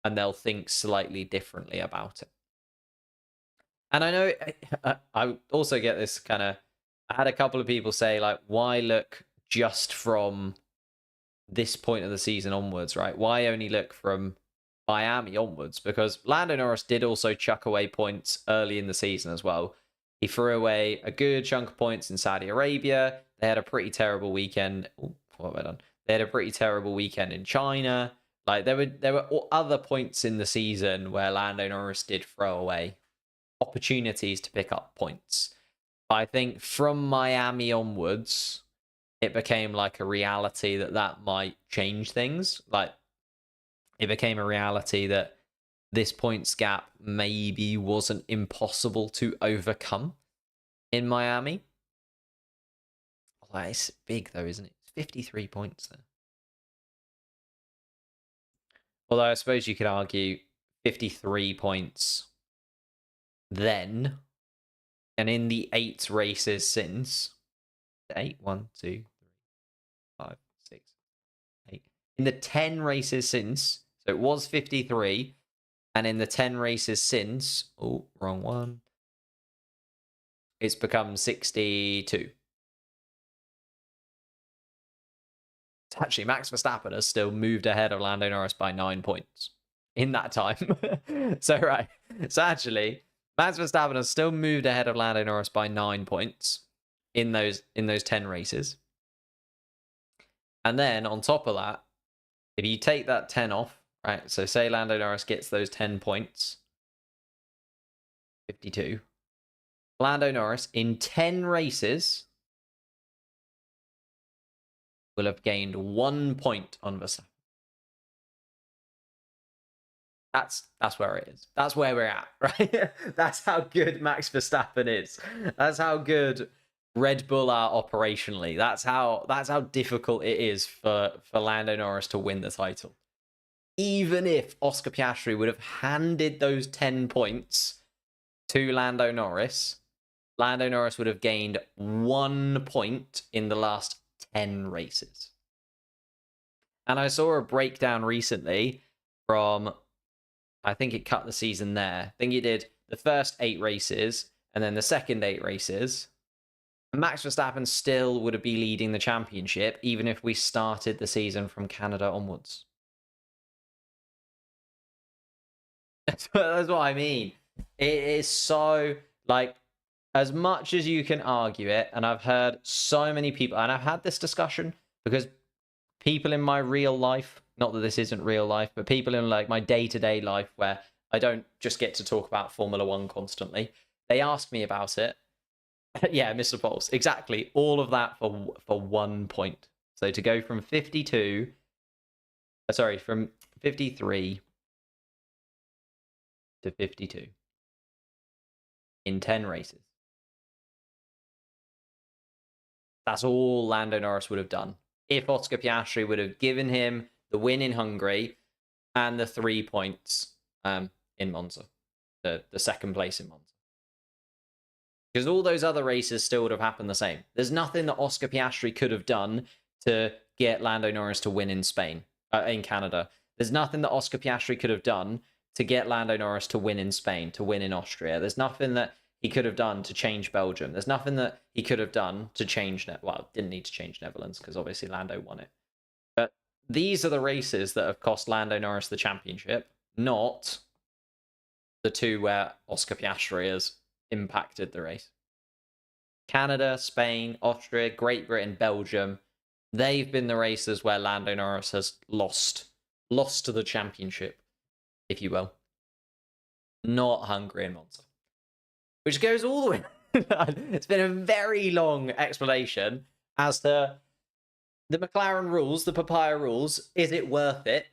and they'll think slightly differently about it. And I know I also get this kind of... I had a couple of people say, like, why look just from this point of the season onwards, right? Why only look from Miami onwards? Because Lando Norris did also chuck away points early in the season as well. He threw away a good chunk of points in Saudi Arabia. They had a pretty terrible weekend. Ooh, what have I done? They had a pretty terrible weekend in China. Like, there were other points in the season where Lando Norris did throw away opportunities to pick up points. But I think from Miami onwards, it became like a reality that might change things. Like, it became a reality that this points gap maybe wasn't impossible to overcome in Miami. Well, it's big though, isn't it? It's 53 points there. Although I suppose you could argue 53 points then, and in the 8 races since, 8, 1, 2, 3, 5, 6, 8. In the 10 races since, so it was 53, and in the 10 races since, oh, wrong one, it's become 62. So actually, Max Verstappen has still moved ahead of Lando Norris by 9 points in that time. So, right. So actually, Max Verstappen has still moved ahead of Lando Norris by 9 points in those 10 races. And then on top of that, if you take that 10 off, right? So say Lando Norris gets those 10 points, 52. Lando Norris in 10 races will have gained 1 point on Verstappen. That's where it is. That's where we're at, right? That's how good Max Verstappen is. That's how good Red Bull are operationally. That's how difficult it is for Lando Norris to win the title. Even if Oscar Piastri would have handed those 10 points to Lando Norris would have gained 1 point in the last 10 races. And I saw a breakdown recently from, I think it cut the season there. I think it did the first 8 races and then the second 8 races. Max Verstappen still would be leading the championship, even if we started the season from Canada onwards. That's what I mean. It is so, like, as much as you can argue it, and I've heard so many people, and I've had this discussion because people in my real life, not that this isn't real life, but people in like my day-to-day life where I don't just get to talk about Formula One constantly, they ask me about it. Yeah, Mr. Pulse, exactly. All of that for 1 point. So to go from 52, from 53 to 52 in 10 races. That's all Lando Norris would have done if Oscar Piastri would have given him the win in Hungary and the 3 points in Monza, the second place in Monza. Because all those other races still would have happened the same. There's nothing that Oscar Piastri could have done to get Lando Norris to win in in Canada. There's nothing that Oscar Piastri could have done to get Lando Norris to win in Spain, to win in Austria. There's nothing that he could have done to change Belgium. There's nothing that he could have done to change... Well, didn't need to change Netherlands because obviously Lando won it. But these are the races that have cost Lando Norris the championship, not the two where Oscar Piastri has impacted the race. Canada, Spain, Austria, Great Britain, Belgium, they've been the races where Lando Norris has lost to the championship, if you will. Not Hungary and Monza. Which goes all the way... It's been a very long explanation as to the McLaren rules, the papaya rules. Is it worth it?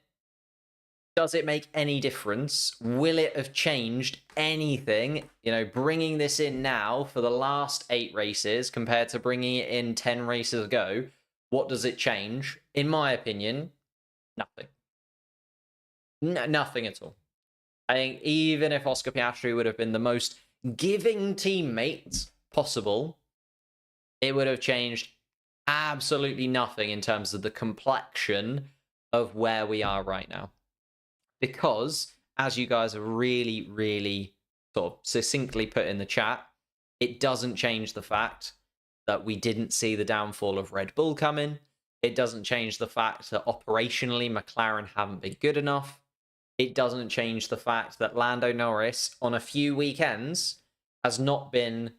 Does it make any difference? Will it have changed anything? You know, bringing this in now for the last 8 races compared to bringing it in 10 races ago, what does it change? In my opinion, nothing. Nothing at all. I think even if Oscar Piastri would have been the most giving teammate possible, it would have changed absolutely nothing in terms of the complexion of where we are right now. Because, as you guys have really, really sort of succinctly put in the chat, it doesn't change the fact that we didn't see the downfall of Red Bull coming. It doesn't change the fact that operationally McLaren haven't been good enough. It doesn't change the fact that Lando Norris, on a few weekends, has not been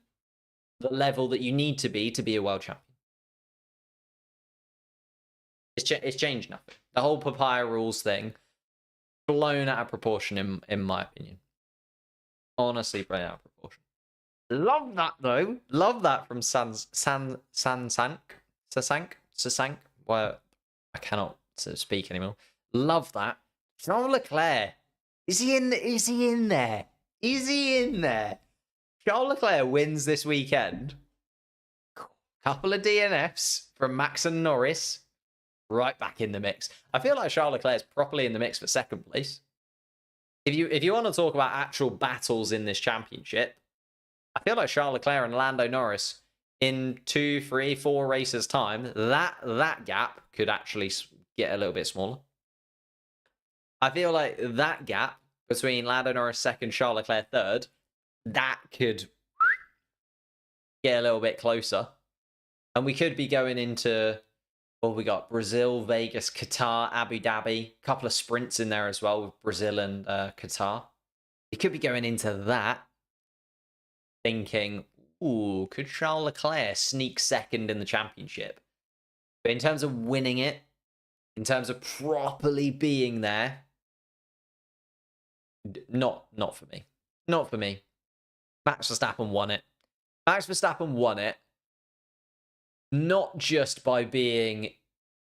the level that you need to be a world champion. It's changed nothing. The whole papaya rules thing, blown out of proportion in my opinion. Honestly, blown out of proportion. Love that though. Love that from Sasank. Well, I cannot speak anymore. Love that. Charles Leclerc. Is he in there? Is he in there? Charles Leclerc wins this weekend. Couple of DNFs from Max and Norris. Right back in the mix. I feel like Charles Leclerc is properly in the mix for second place. If you want to talk about actual battles in this championship, I feel like Charles Leclerc and Lando Norris in 2, 3, 4 races time, that gap could actually get a little bit smaller. I feel like that gap between Lando Norris second, Charles Leclerc third, that could get a little bit closer. And we could be going into... Well, we got Brazil, Vegas, Qatar, Abu Dhabi. A couple of sprints in there as well with Brazil and Qatar. We could be going into that thinking, ooh, could Charles Leclerc sneak second in the championship? But in terms of winning it, in terms of properly being there, not for me. Not for me. Max Verstappen won it. Max Verstappen won it. Not just by being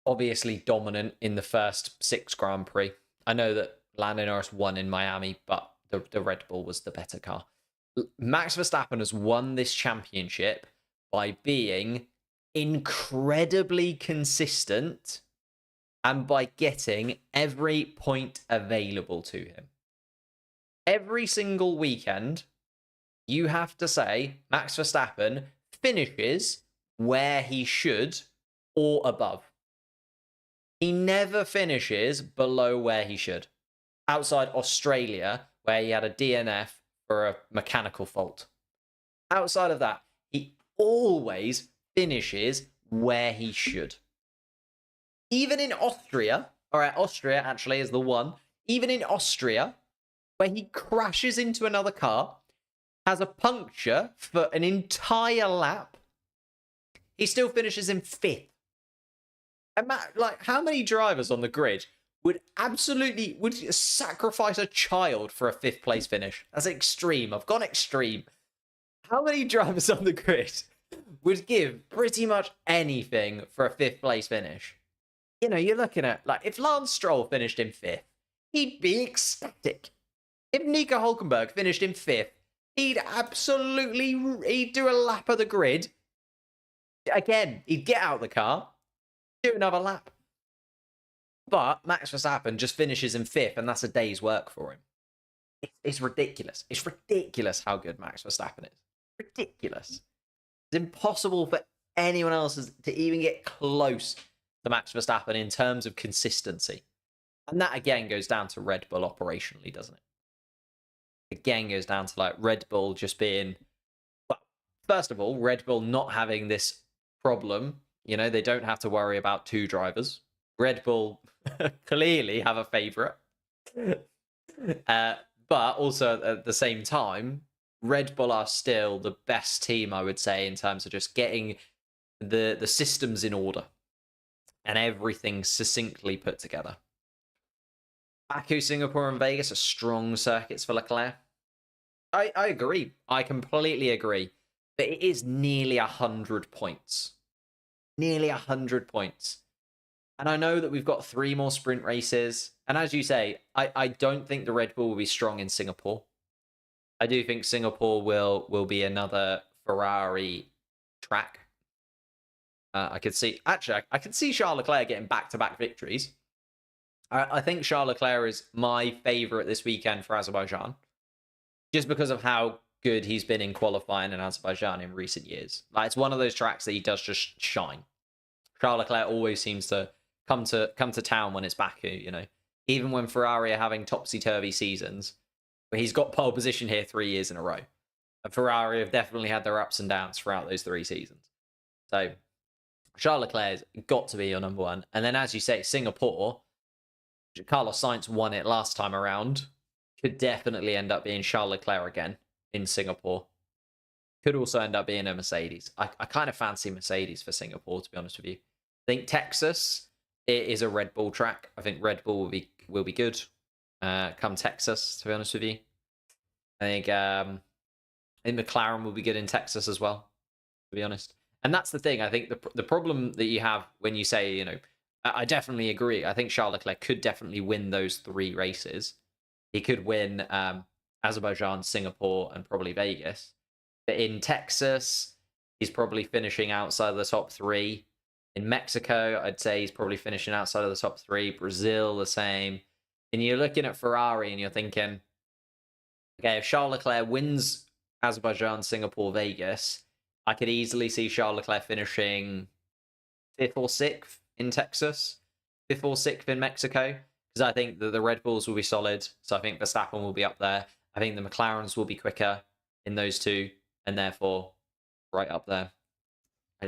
obviously dominant in the first 6 Grand Prix. I know that Lando Norris won in Miami, but the Red Bull was the better car. Max Verstappen has won this championship by being incredibly consistent and by getting every point available to him. Every single weekend, you have to say Max Verstappen finishes where he should or above. He never finishes below where he should. Outside Australia, where he had a DNF for a mechanical fault. Outside of that, he always finishes where he should. Even in Austria, alright, Austria actually is the one. Even in Austria, where he crashes into another car, has a puncture for an entire lap. He still finishes in 5th. Like, how many drivers on the grid would sacrifice a child for a 5th place finish? That's extreme. I've gone extreme. How many drivers on the grid would give pretty much anything for a 5th place finish? You know, you're looking at, like, if Lance Stroll finished in 5th, he'd be ecstatic. If Nico Hulkenberg finished in 5th, he'd do a lap of the grid. Again, he'd get out of the car, do another lap. But Max Verstappen just finishes in 5th, and that's a day's work for him. It's ridiculous. It's ridiculous how good Max Verstappen is. Ridiculous. It's impossible for anyone else to even get close to Max Verstappen in terms of consistency. And that, again, goes down to Red Bull operationally, doesn't it? Again, goes down to, like, Red Bull just being... Well, first of all, Red Bull not having this problem. You know, they don't have to worry about 2 drivers. Red Bull clearly have a favourite. But also, at the same time, Red Bull are still the best team, I would say, in terms of just getting the systems in order and everything succinctly put together. Baku, Singapore, and Vegas are strong circuits for Leclerc. I agree. I completely agree. But it is nearly 100 points. Nearly 100 points. And I know that we've got 3 more sprint races. And as you say, I don't think the Red Bull will be strong in Singapore. I do think Singapore will be another Ferrari track. I could see Charles Leclerc getting back-to-back victories. I think Charles Leclerc is my favourite this weekend for Azerbaijan, just because of how good he's been in qualifying in Azerbaijan in recent years. Like, it's one of those tracks that he does just shine. Charles Leclerc always seems to come to town when it's Baku, you know. Even when Ferrari are having topsy-turvy seasons, but he's got pole position here 3 years in a row. And Ferrari have definitely had their ups and downs throughout those 3 seasons. So Charles Leclerc's got to be your number one. And then, as you say, Singapore, Carlos Sainz won it last time around. Could definitely end up being Charles Leclerc again in Singapore. Could also end up being a Mercedes. I kind of fancy Mercedes for Singapore, to be honest with you. I think Texas, it is a Red Bull track. I think Red Bull will be good come Texas, to be honest with you. I think McLaren will be good in Texas as well, to be honest. And that's the thing. I think the problem that you have when you say, you know, I definitely agree. I think Charles Leclerc could definitely win those 3 races. He could win Azerbaijan, Singapore, and probably Vegas. But in Texas, he's probably finishing outside of the top 3. In Mexico, I'd say he's probably finishing outside of the top 3. Brazil, the same. And you're looking at Ferrari and you're thinking, okay, if Charles Leclerc wins Azerbaijan, Singapore, Vegas, I could easily see Charles Leclerc finishing 5th or 6th in Texas, 5th or 6th in Mexico, because I think that the Red Bulls will be solid. So I think Verstappen will be up there. I think the McLarens will be quicker in those 2, and therefore right up there.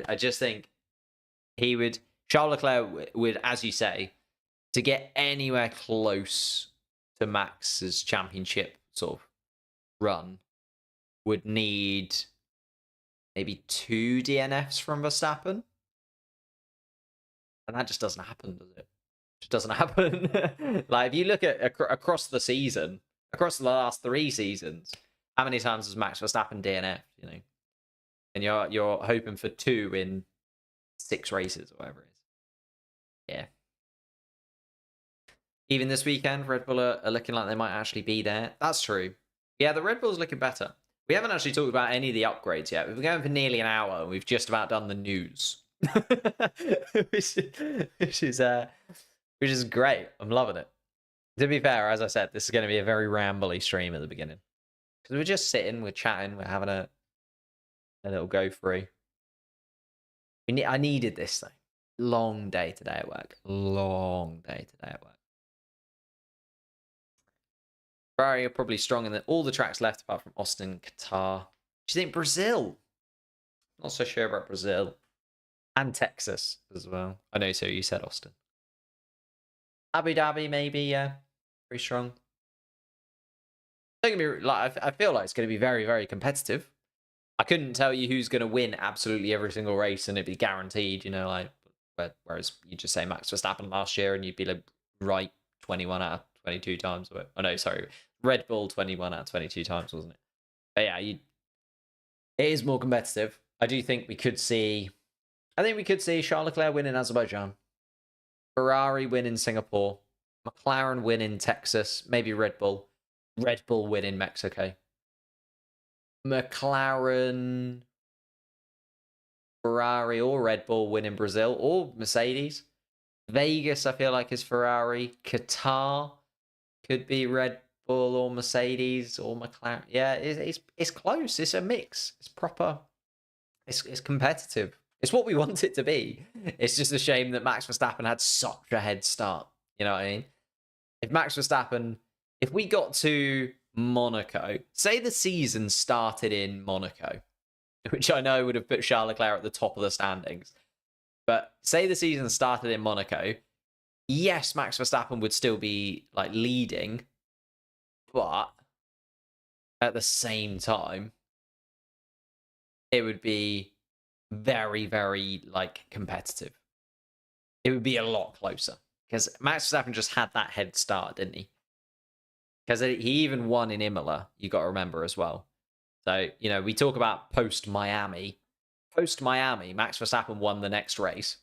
I just think Charles Leclerc would, as you say, to get anywhere close to Max's championship sort of run, would need maybe 2 DNFs from Verstappen. And that just doesn't happen, does it? It just doesn't happen. Like, if you look at across the season, across the last 3 seasons, how many times has Max Verstappen DNF, you know? And you're hoping for 2 in 6 races or whatever it is. Yeah. Even this weekend, Red Bull are looking like they might actually be there. That's true. Yeah, the Red Bull's looking better. We haven't actually talked about any of the upgrades yet. We've been going for nearly an hour, and we've just about done the news. which is great. I'm loving it. To be fair, as I said, this is going to be a very rambly stream at the beginning, because we're just sitting, we're chatting, we're having a little go through. I needed this though. Long day today at work. Ferrari are probably strong in all the tracks left apart from Austin, Qatar. Do you think Brazil? Not so sure about Brazil. And Texas as well. I know, so you said Austin. Abu Dhabi, maybe, yeah. Very strong. Don't get me like I feel like it's going to be very, very competitive. I couldn't tell you who's going to win absolutely every single race and it'd be guaranteed, like. Whereas you just say Max Verstappen last year and you'd be like right 21 out of 22 times. Oh no, sorry, Red Bull 21 out of 22 times, wasn't it? But yeah, it is more competitive. I do think we could see. I think we could see Charles Leclerc win in Azerbaijan, Ferrari win in Singapore, McLaren win in Texas, maybe Red Bull win in Mexico, McLaren, Ferrari or Red Bull win in Brazil or Mercedes. Vegas, I feel like, is Ferrari. Qatar could be Red Bull or Mercedes or McLaren. Yeah, it's close. It's a mix. It's proper. It's competitive. It's what we want it to be. It's just a shame that Max Verstappen had such a head start. You know what I mean? If we got to Monaco, say the season started in Monaco, which I know would have put Charles Leclerc at the top of the standings. But say the season started in Monaco, yes, Max Verstappen would still be like leading, but at the same time, it would be very, very like competitive. It would be a lot closer because Max Verstappen just had that head start, didn't he? Because he even won in Imola, you got to remember as well. So, we talk about post-Miami. Post-Miami, Max Verstappen won the next race.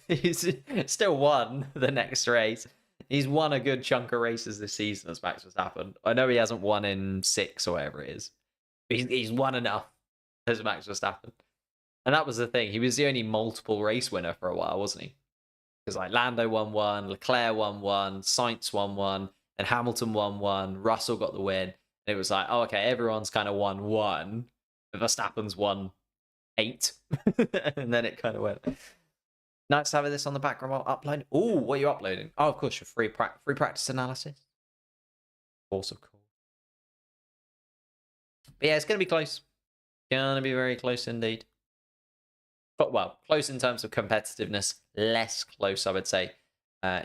He's still won the next race. He's won a good chunk of races this season as Max Verstappen. I know he hasn't won in 6 or whatever it is. But he's won enough as Max Verstappen. And that was the thing. He was the only multiple race winner for a while, wasn't he? Because like Lando won 1, Leclerc won 1, Sainz won 1, and Hamilton won 1. Russell got the win. It was like, oh, okay, everyone's kind of won 1. Verstappen's won 8. And then it kind of went. Nice to have this on the background while uploading. Oh, what are you uploading? Oh, of course, your free practice analysis. Of course. But yeah, it's going to be close. Going to be very close indeed. But, well, close in terms of competitiveness. Less close, I would say,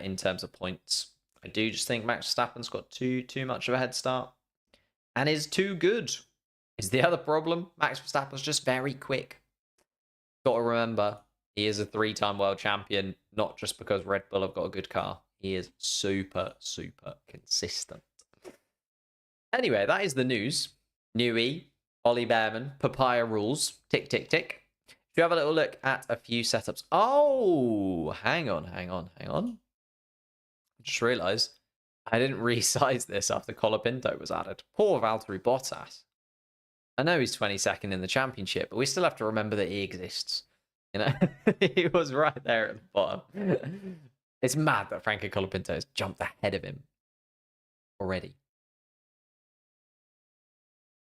in terms of points. I do just think Max Verstappen's got too much of a head start. And is too good. Is the other problem. Max Verstappen's just very quick. Got to remember, he is a 3-time world champion, not just because Red Bull have got a good car. He is super, super consistent. Anyway, that is the news. Newey, Ollie Behrman, Papaya rules. Tick, tick, tick. If you have a little look at a few setups. Oh, hang on. Just realised I didn't resize this after Colapinto was added. Poor Valtteri Bottas. I know he's 22nd in the championship, but we still have to remember that he exists. He was right there at the bottom. It's mad that Franco Colapinto has jumped ahead of him already.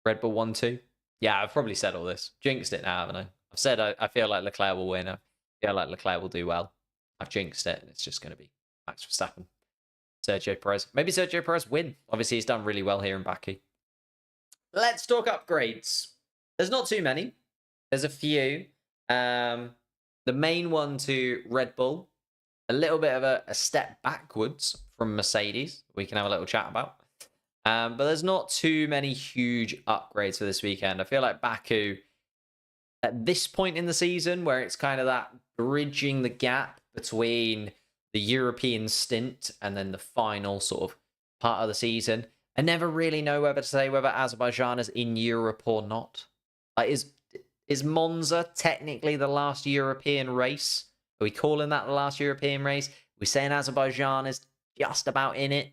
Red Bull 1-2. Yeah, I've probably said all this. Jinxed it now, haven't I? I've said I feel like Leclerc will win. I feel like Leclerc will do well. I've jinxed it, and it's just going to be Max Verstappen. Sergio Perez. Maybe Sergio Perez win. Obviously, he's done really well here in Baku. Let's talk upgrades. There's not too many. There's a few. The main one to Red Bull. A little bit of a step backwards from Mercedes. We can have a little chat about. But there's not too many huge upgrades for this weekend. I feel like Baku, at this point in the season, where it's kind of that bridging the gap between the European stint and then the final sort of part of the season. I never really know whether to say whether Azerbaijan is in Europe or not. Like, is Monza technically the last European race? Are we calling that the last European race? Are we saying Azerbaijan is just about in it?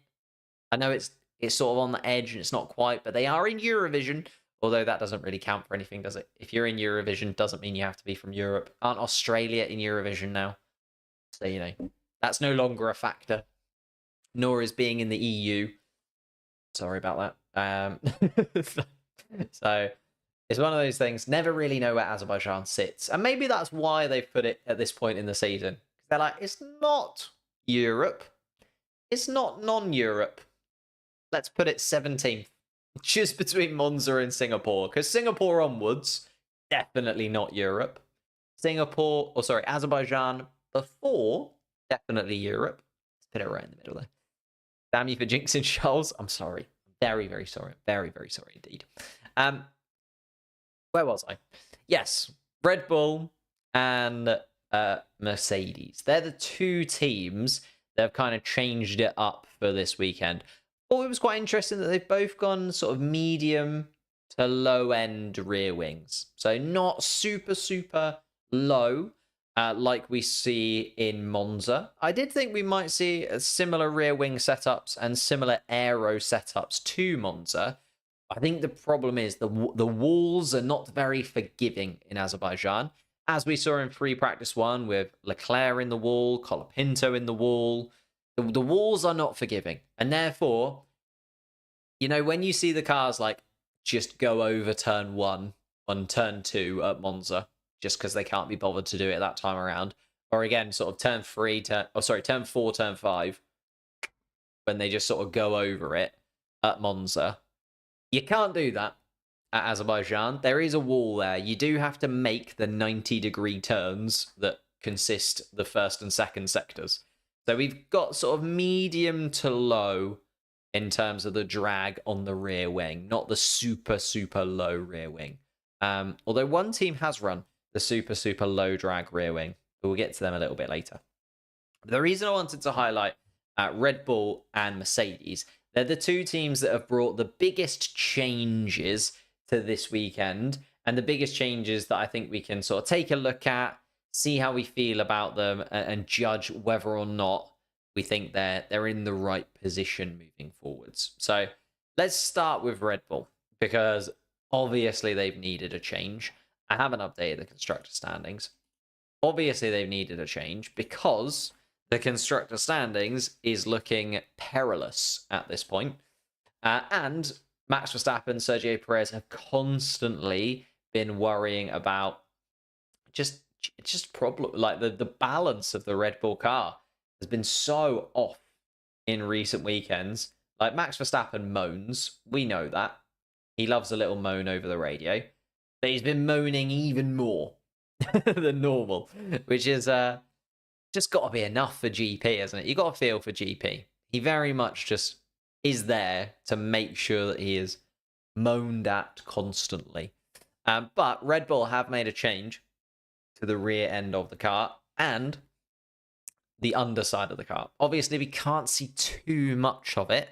I know it's sort of on the edge and it's not quite, but they are in Eurovision. Although that doesn't really count for anything, does it? If you're in Eurovision, doesn't mean you have to be from Europe. Aren't Australia in Eurovision now? So, that's no longer a factor. Nor is being in the EU. Sorry about that. So it's one of those things. Never really know where Azerbaijan sits. And maybe that's why they've put it at this point in the season. They're like, it's not Europe. It's not non-Europe. Let's put it 17th. Just between Monza and Singapore. Because Singapore onwards, definitely not Europe. Azerbaijan before, definitely Europe. Let's put it right in the middle there. Damn you for jinxing Charles. I'm sorry. I'm Very, very sorry. Very, very sorry indeed. Where was I? Yes, Red Bull and Mercedes. They're the two teams that have kind of changed it up for this weekend. But it was quite interesting that they've both gone sort of medium to low end rear wings. So not super, super low like we see in Monza. I did think we might see similar rear wing setups and similar aero setups to Monza. I think the problem is the walls are not very forgiving in Azerbaijan. As we saw in free practice one with Leclerc in the wall, Colapinto in the wall, the walls are not forgiving. And therefore, you know, when you see the cars like just go over turn one on turn two at Monza, just because they can't be bothered to do it that time around, or again, sort of turn four, turn five, when they just sort of go over it at Monza. You can't do that at Azerbaijan. There is a wall there. You do have to make the 90-degree turns that consist the first and second sectors. So we've got sort of medium to low in terms of the drag on the rear wing, not the super, super low rear wing. Although one team has run the super, super low drag rear wing, but we'll get to them a little bit later. The reason I wanted to highlight Red Bull and Mercedes, they're the two teams that have brought the biggest changes to this weekend, and the biggest changes that I think we can sort of take a look at, see how we feel about them, and judge whether or not we think they're in the right position moving forwards. So let's start with Red Bull, because obviously they've needed a change. I haven't updated the constructor standings. Obviously they've needed a change because the constructor standings is looking perilous at this point. And Max Verstappen, Sergio Perez have constantly been worrying about just problem, like the balance of the Red Bull car has been so off in recent weekends. Like Max Verstappen moans, we know that. He loves a little moan over the radio. But he's been moaning even more than normal, which is just got to be enough for GP, hasn't it? You got to feel for GP. He very much just is there to make sure that he is moaned at constantly. But Red Bull have made a change to the rear end of the car and the underside of the car. Obviously, we can't see too much of it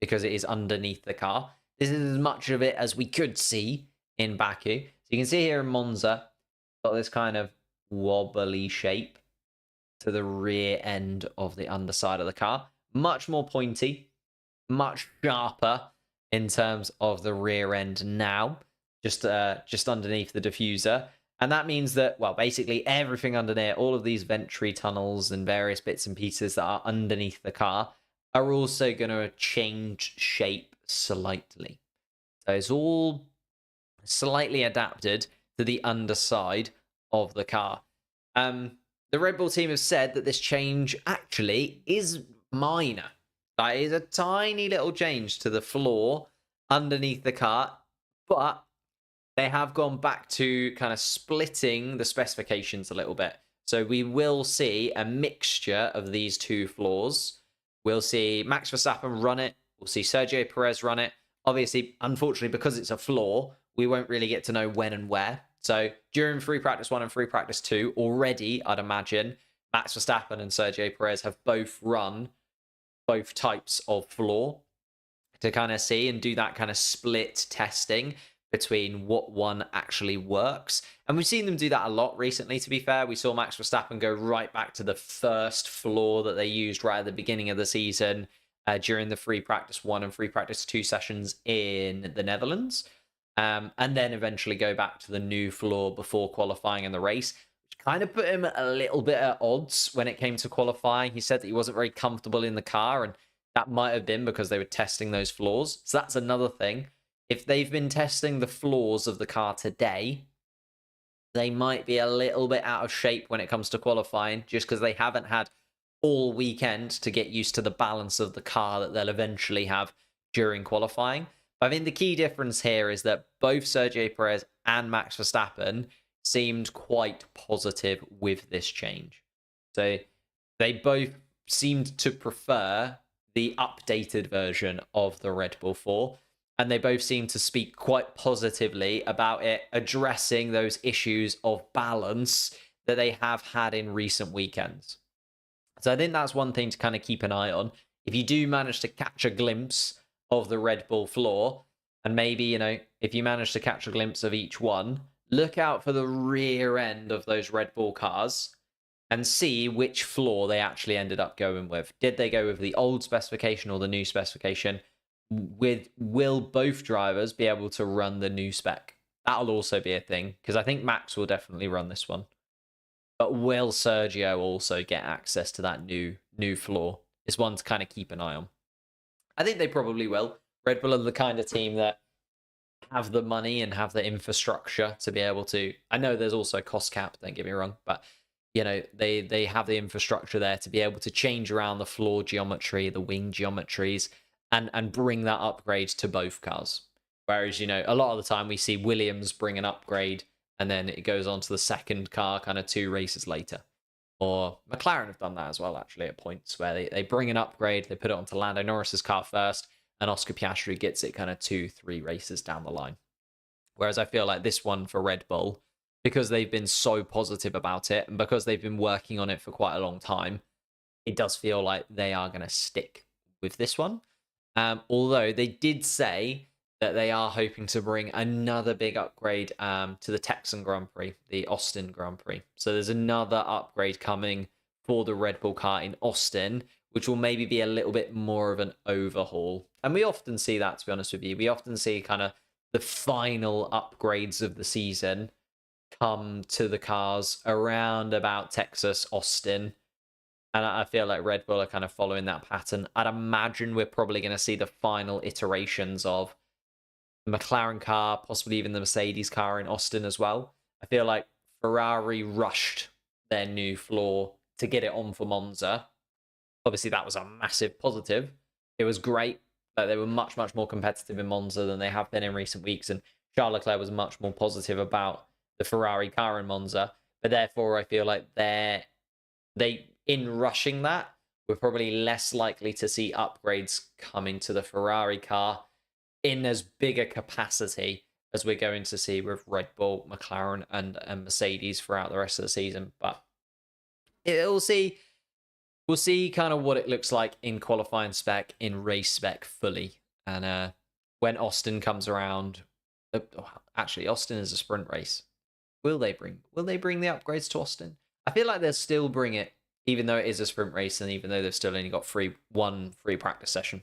because it is underneath the car. This is as much of it as we could see in Baku. So you can see here in Monza, got this kind of wobbly shape to the rear end of the underside of the car. Much more pointy, much sharper in terms of the rear end now, just underneath the diffuser. And that means that, well, basically everything underneath, all of these venturi tunnels and various bits and pieces that are underneath the car are also going to change shape slightly. So it's all slightly adapted to the underside of the car. The Red Bull team have said that this change actually is minor. That is a tiny little change to the floor underneath the car, but they have gone back to kind of splitting the specifications a little bit. So we will see a mixture of these two floors. We'll see Max Verstappen run it. We'll see Sergio Perez run it. Obviously, unfortunately, because it's a floor, we won't really get to know when and where. So during free practice 1 and free practice 2, already, I'd imagine, Max Verstappen and Sergio Perez have both run both types of floor to kind of see and do that kind of split testing between what one actually works. And we've seen them do that a lot recently, to be fair. We saw Max Verstappen go right back to the first floor that they used right at the beginning of the season during the free practice 1 and free practice 2 sessions in the Netherlands. And then eventually go back to the new floor before qualifying in the race, which kind of put him a little bit at odds when it came to qualifying. He said that he wasn't very comfortable in the car, and that might have been because they were testing those floors. So that's another thing. If they've been testing the floors of the car today, they might be a little bit out of shape when it comes to qualifying, just because they haven't had all weekend to get used to the balance of the car that they'll eventually have during qualifying. I think the key difference here is that both Sergio Perez and Max Verstappen seemed quite positive with this change. So they both seemed to prefer the updated version of the Red Bull 4. And they both seem to speak quite positively about it addressing those issues of balance that they have had in recent weekends. So I think that's one thing to kind of keep an eye on. If you do manage to catch a glimpse of the Red Bull floor, and maybe, you know, if you manage to catch a glimpse of each one, look out for the rear end of those Red Bull cars and see which floor they actually ended up going with. Did they go with the old specification or the new specification? Will both drivers be able to run the new spec? That'll also be a thing, because I think Max will definitely run this one. But will Sergio also get access to that new floor? Is one to kind of keep an eye on. I think they probably will. Red Bull are the kind of team that have the money and have the infrastructure to be able to. I know there's also cost cap, don't get me wrong, but you know, they have the infrastructure there to be able to change around the floor geometry, the wing geometries, and bring that upgrade to both cars. Whereas, you know, a lot of the time we see Williams bring an upgrade and then it goes on to the second car kind of 2 races later. Or McLaren have done that as well, actually, at points where they bring an upgrade, they put it onto Lando Norris's car first, and Oscar Piastri gets it kind of 2-3 races down the line. Whereas I feel like this one for Red Bull, because they've been so positive about it, and because they've been working on it for quite a long time, it does feel like they are going to stick with this one. Although they did say that they are hoping to bring another big upgrade to the Texan Grand Prix, the Austin Grand Prix. So there's another upgrade coming for the Red Bull car in Austin, which will maybe be a little bit more of an overhaul. And we often see that, to be honest with you. We often see kind of the final upgrades of the season come to the cars around about Texas, Austin. And I feel like Red Bull are kind of following that pattern. I'd imagine we're probably going to see the final iterations of the McLaren car, possibly even the Mercedes car in Austin as well. I feel like Ferrari rushed their new floor to get it on for Monza. Obviously, that was a massive positive. It was great that they were much, much more competitive in Monza than they have been in recent weeks. And Charles Leclerc was much more positive about the Ferrari car in Monza. But therefore, I feel like in rushing that, we're probably less likely to see upgrades coming to the Ferrari car in as big a capacity as we're going to see with Red Bull, McLaren, and Mercedes throughout the rest of the season. But we'll see kind of what it looks like in qualifying spec, in race spec fully. And when Austin comes around, actually, Austin is a sprint race. Will they bring the upgrades to Austin? I feel like they'll still bring it, even though it is a sprint race and even though they've still only got one free practice session.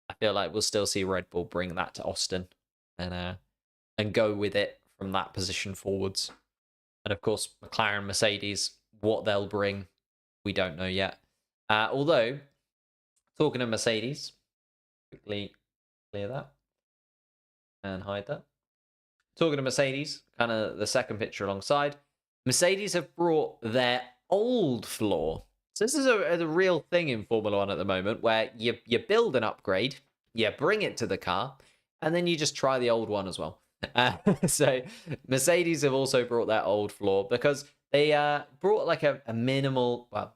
I feel like we'll still see Red Bull bring that to Austin and go with it from that position forwards. And of course, McLaren, Mercedes, what they'll bring, we don't know yet. Although, talking of Mercedes, quickly clear that and hide that. Talking of Mercedes, kind of the second picture alongside, Mercedes have brought their old floor. So this is a real thing in Formula 1 at the moment, where you build an upgrade, you bring it to the car, and then you just try the old one as well. So Mercedes have also brought their old floor because they brought like a minimal, well,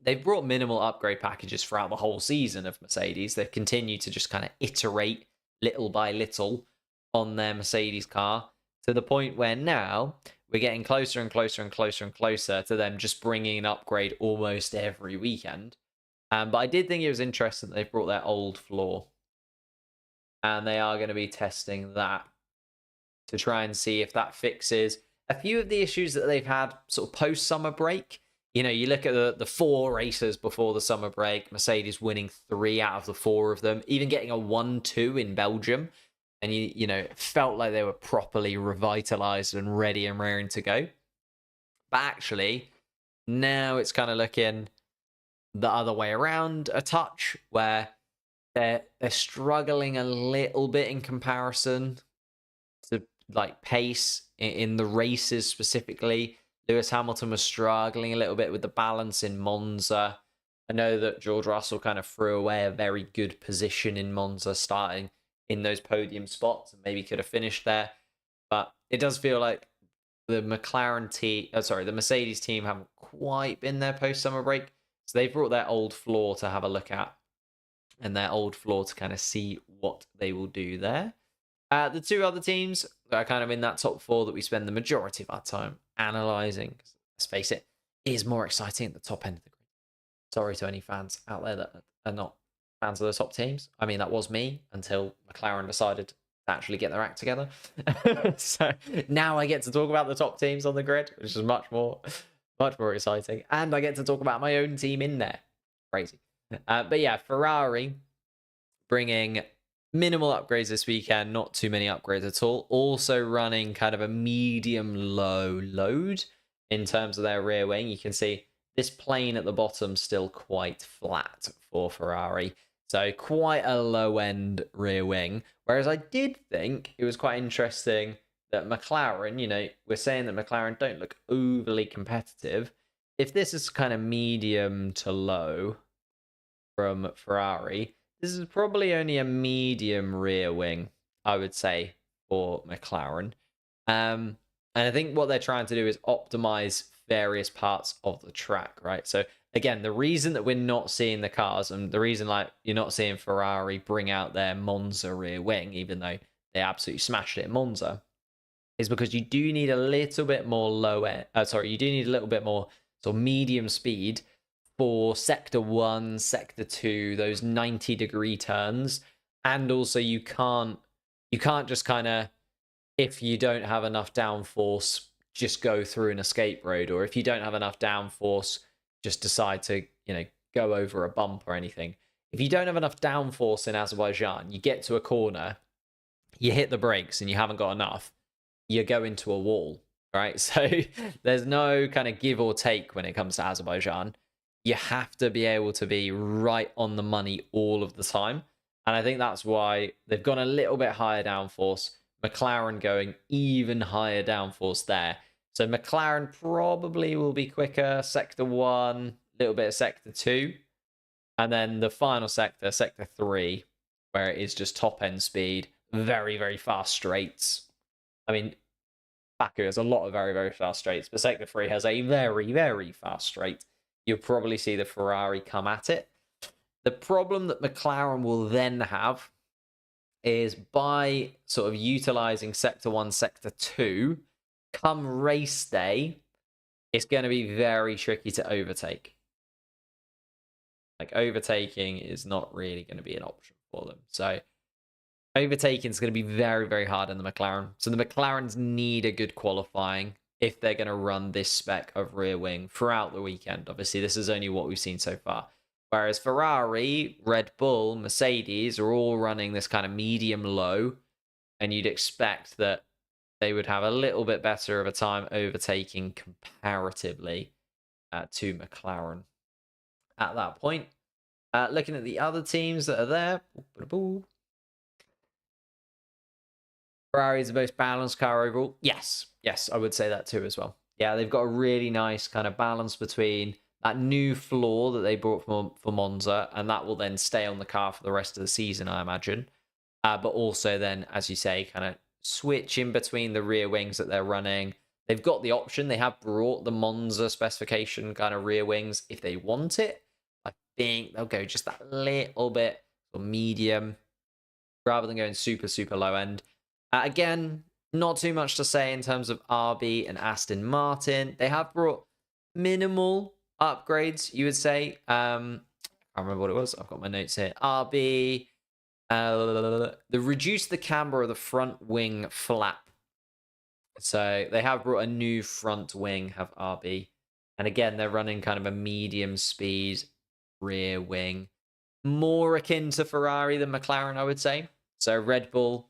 they've brought minimal upgrade packages throughout the whole season of Mercedes. They've continued to just kind of iterate little by little on their Mercedes car to the point where now we're getting closer and closer and closer and closer to them just bringing an upgrade almost every weekend. But I did think it was interesting that they've brought their old floor. And they are going to be testing that to try and see if that fixes a few of the issues that they've had sort of post-summer break. You know, you look at the 4 races before the summer break, Mercedes winning 3 out of the 4 of them, even getting a 1-2 in Belgium. And, you know, it felt like they were properly revitalized and ready and raring to go. But actually, now it's kind of looking the other way around a touch, where they're struggling a little bit in comparison to like pace in the races specifically. Lewis Hamilton was struggling a little bit with the balance in Monza. I know that George Russell kind of threw away a very good position in Monza, starting in those podium spots, and maybe could have finished there. But it does feel like the the Mercedes team haven't quite been there post-summer break. So they've brought their old floor to have a look at. and their old floor to kind of see what they will do there. The two other teams that are kind of in that top four that we spend the majority of our time analysing, let's face it, is more exciting at the top end of the grid. Sorry to any fans out there that are not fans of the top teams. I mean, that was me until McLaren decided to actually get their act together. So now I get to talk about the top teams on the grid, which is much more exciting. And I get to talk about my own team in there. Crazy. But yeah, Ferrari bringing minimal upgrades this weekend, not too many upgrades at all. Also running kind of a medium-low load in terms of their rear wing. You can see this plane at the bottom still quite flat for Ferrari. So quite a low-end rear wing. Whereas I did think it was quite interesting that McLaren, we're saying that McLaren don't look overly competitive. If this is kind of medium to low from Ferrari, this is probably only a medium rear wing, I would say, for McLaren. And I think what they're trying to do is optimize various parts of the track, right? So again, the reason that we're not seeing the cars, and the reason you're not seeing Ferrari bring out their Monza rear wing, even though they absolutely smashed it in Monza, is because you do need a little bit more you do need a little bit more sort of medium speed for sector 1, sector 2, those 90-degree turns. And also you can't just kind of, if you don't have enough downforce, just go through an escape road, or if you don't have enough downforce, just decide to, go over a bump or anything. If you don't have enough downforce in Azerbaijan, you get to a corner, you hit the brakes and you haven't got enough, you go into a wall, right? So there's no kind of give or take when it comes to Azerbaijan. You have to be able to be right on the money all of the time. And I think that's why they've gone a little bit higher downforce. McLaren going even higher downforce there. So McLaren probably will be quicker. Sector 1, a little bit of sector 2. And then the final sector, sector 3, where it is just top end speed, very, very fast straights. I mean, Baku has a lot of very, very fast straights, but sector 3 has a very, very fast straight. You'll probably see the Ferrari come at it. The problem that McLaren will then have is by sort of utilizing sector 1, sector 2, come race day, it's going to be very tricky to overtake. Like, overtaking is not really going to be an option for them. So overtaking is going to be very, very hard in the McLaren. So the McLarens need a good qualifying if they're going to run this spec of rear wing throughout the weekend. Obviously, this is only what we've seen so far. Whereas Ferrari, Red Bull, Mercedes are all running this kind of medium-low, and you'd expect that they would have a little bit better of a time overtaking comparatively to McLaren at that point. Looking at the other teams that are there, Ferrari is the most balanced car overall. Yes, I would say that too as well. Yeah, they've got a really nice kind of balance between that new floor that they brought for Monza, and that will then stay on the car for the rest of the season, I imagine. But also then, as you say, kind of switch in between the rear wings that they're running. They've got the option. They have brought the Monza specification kind of rear wings if they want it. I think they'll go just that little bit or medium rather than going super, super low end. Again, not too much to say in terms of RB and Aston Martin. They have brought minimal upgrades, you would say. I can't remember what it was. I've got my notes here. RB, they reduced the camber of the front wing flap. So they have brought a new front wing, have RB. And again, they're running kind of a medium speed rear wing. More akin to Ferrari than McLaren, I would say. So Red Bull,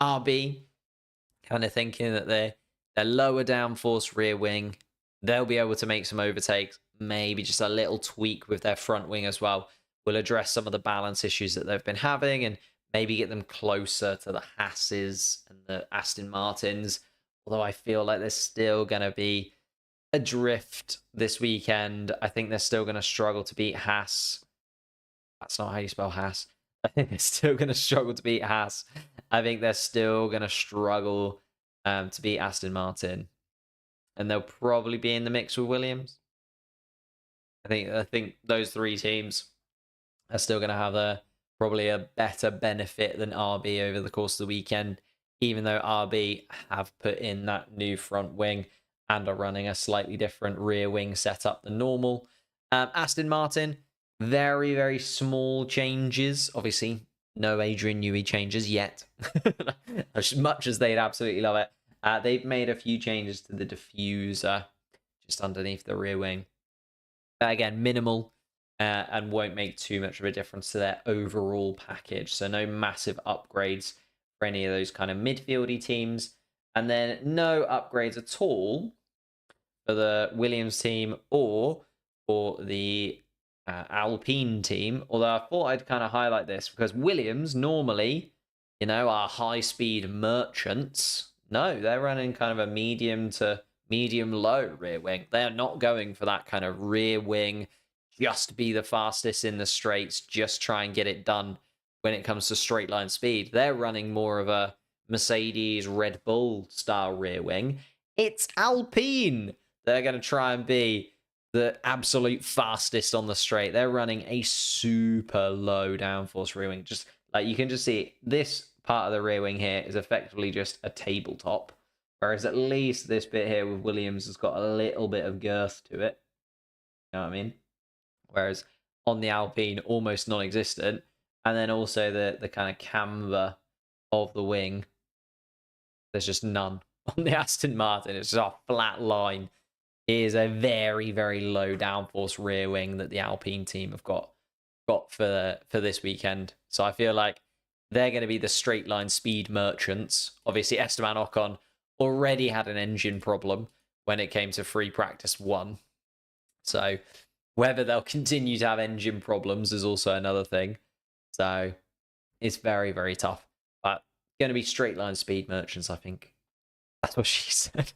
RB, kind of thinking that they're lower downforce rear wing. They'll be able to make some overtakes, maybe just a little tweak with their front wing as well. Will address some of the balance issues that they've been having and maybe get them closer to the Haas's and the Aston Martins. Although I feel like there's still going to be a drift this weekend. I think they're still going to struggle to beat Haas. That's not how you spell Haas. I think they're still going to struggle to beat Haas. I think they're still going to struggle to beat Aston Martin. And they'll probably be in the mix with Williams. I think those three teams are still going to have probably a better benefit than RB over the course of the weekend, even though RB have put in that new front wing and are running a slightly different rear wing setup than normal. Aston Martin, very, very small changes. Obviously, no Adrian Newey changes yet, as much as they'd absolutely love it. They've made a few changes to the diffuser just underneath the rear wing. Again, minimal and won't make too much of a difference to their overall package. So no massive upgrades for any of those kind of midfieldy teams. And then no upgrades at all for the Williams team or for the Alpine team. Although I thought I'd kind of highlight this because Williams normally, are high-speed merchants. No, they're running kind of a medium to medium-low rear wing. They're not going for that kind of rear wing, just be the fastest in the straights, just try and get it done when it comes to straight line speed. They're running more of a Mercedes, Red Bull style rear wing. It's Alpine. They're going to try and be the absolute fastest on the straight. They're running a super low downforce rear wing. Just like you can just see, this part of the rear wing here is effectively just a tabletop. Whereas at least this bit here with Williams has got a little bit of girth to it. You know what I mean? Whereas on the Alpine, almost non-existent. And then also the kind of camber of the wing, there's just none. On the Aston Martin, it's just a flat line. It is a very, very low downforce rear wing that the Alpine team have got for this weekend. So I feel like they're going to be the straight line speed merchants. Obviously, Esteban Ocon already had an engine problem when it came to free practice 1. So whether they'll continue to have engine problems is also another thing. So it's very, very tough. But going to be straight line speed merchants, I think. That's what she said.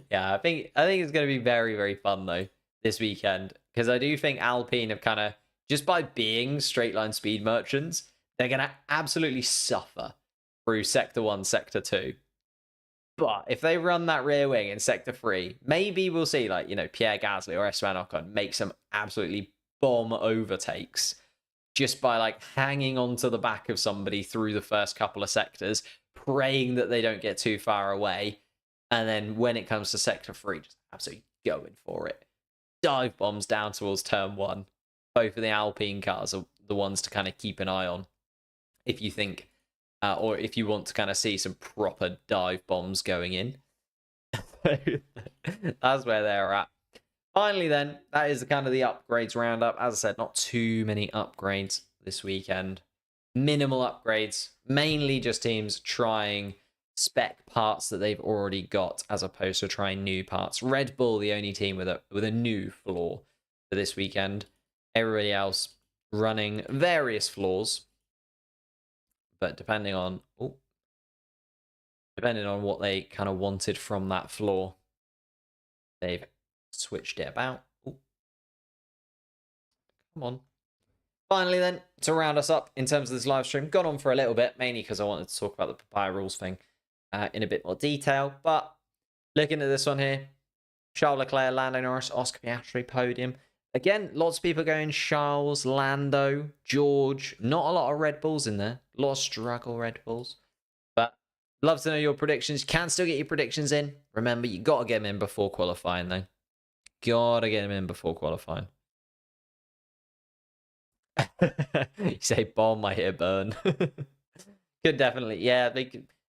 Yeah, I think it's going to be very, very fun, though, this weekend. Because I do think Alpine have kind of, just by being straight line speed merchants, they're going to absolutely suffer through Sector 1, Sector 2. But if they run that rear wing in Sector 3, maybe we'll see, Pierre Gasly or Esteban Ocon make some absolutely bomb overtakes just by, hanging onto the back of somebody through the first couple of sectors, praying that they don't get too far away. And then when it comes to Sector 3, just absolutely going for it. Dive bombs down towards Turn 1. Both of the Alpine cars are the ones to kind of keep an eye on if you think, or if you want to kind of see some proper dive bombs going in. That's where they're at. Finally, then, that is kind of the upgrades roundup. As I said, not too many upgrades this weekend. Minimal upgrades, mainly just teams trying spec parts that they've already got as opposed to trying new parts. Red Bull, the only team with a new floor for this weekend. Everybody else running various floors, but depending on what they kind of wanted from that floor, they've switched it about. Ooh. Come on. Finally, then, to round us up in terms of this live stream, gone on for a little bit, mainly because I wanted to talk about the papaya rules thing in a bit more detail. But looking at this one here, Charles Leclerc, Lando Norris, Oscar Piastri, podium. Again, lots of people going Charles, Lando, George. Not a lot of Red Bulls in there. A lot of struggle Red Bulls. But love to know your predictions. You can still get your predictions in. Remember, you got to get them in before qualifying, though. Got to get them in before qualifying. You say bomb, I hear burn. Could definitely, yeah.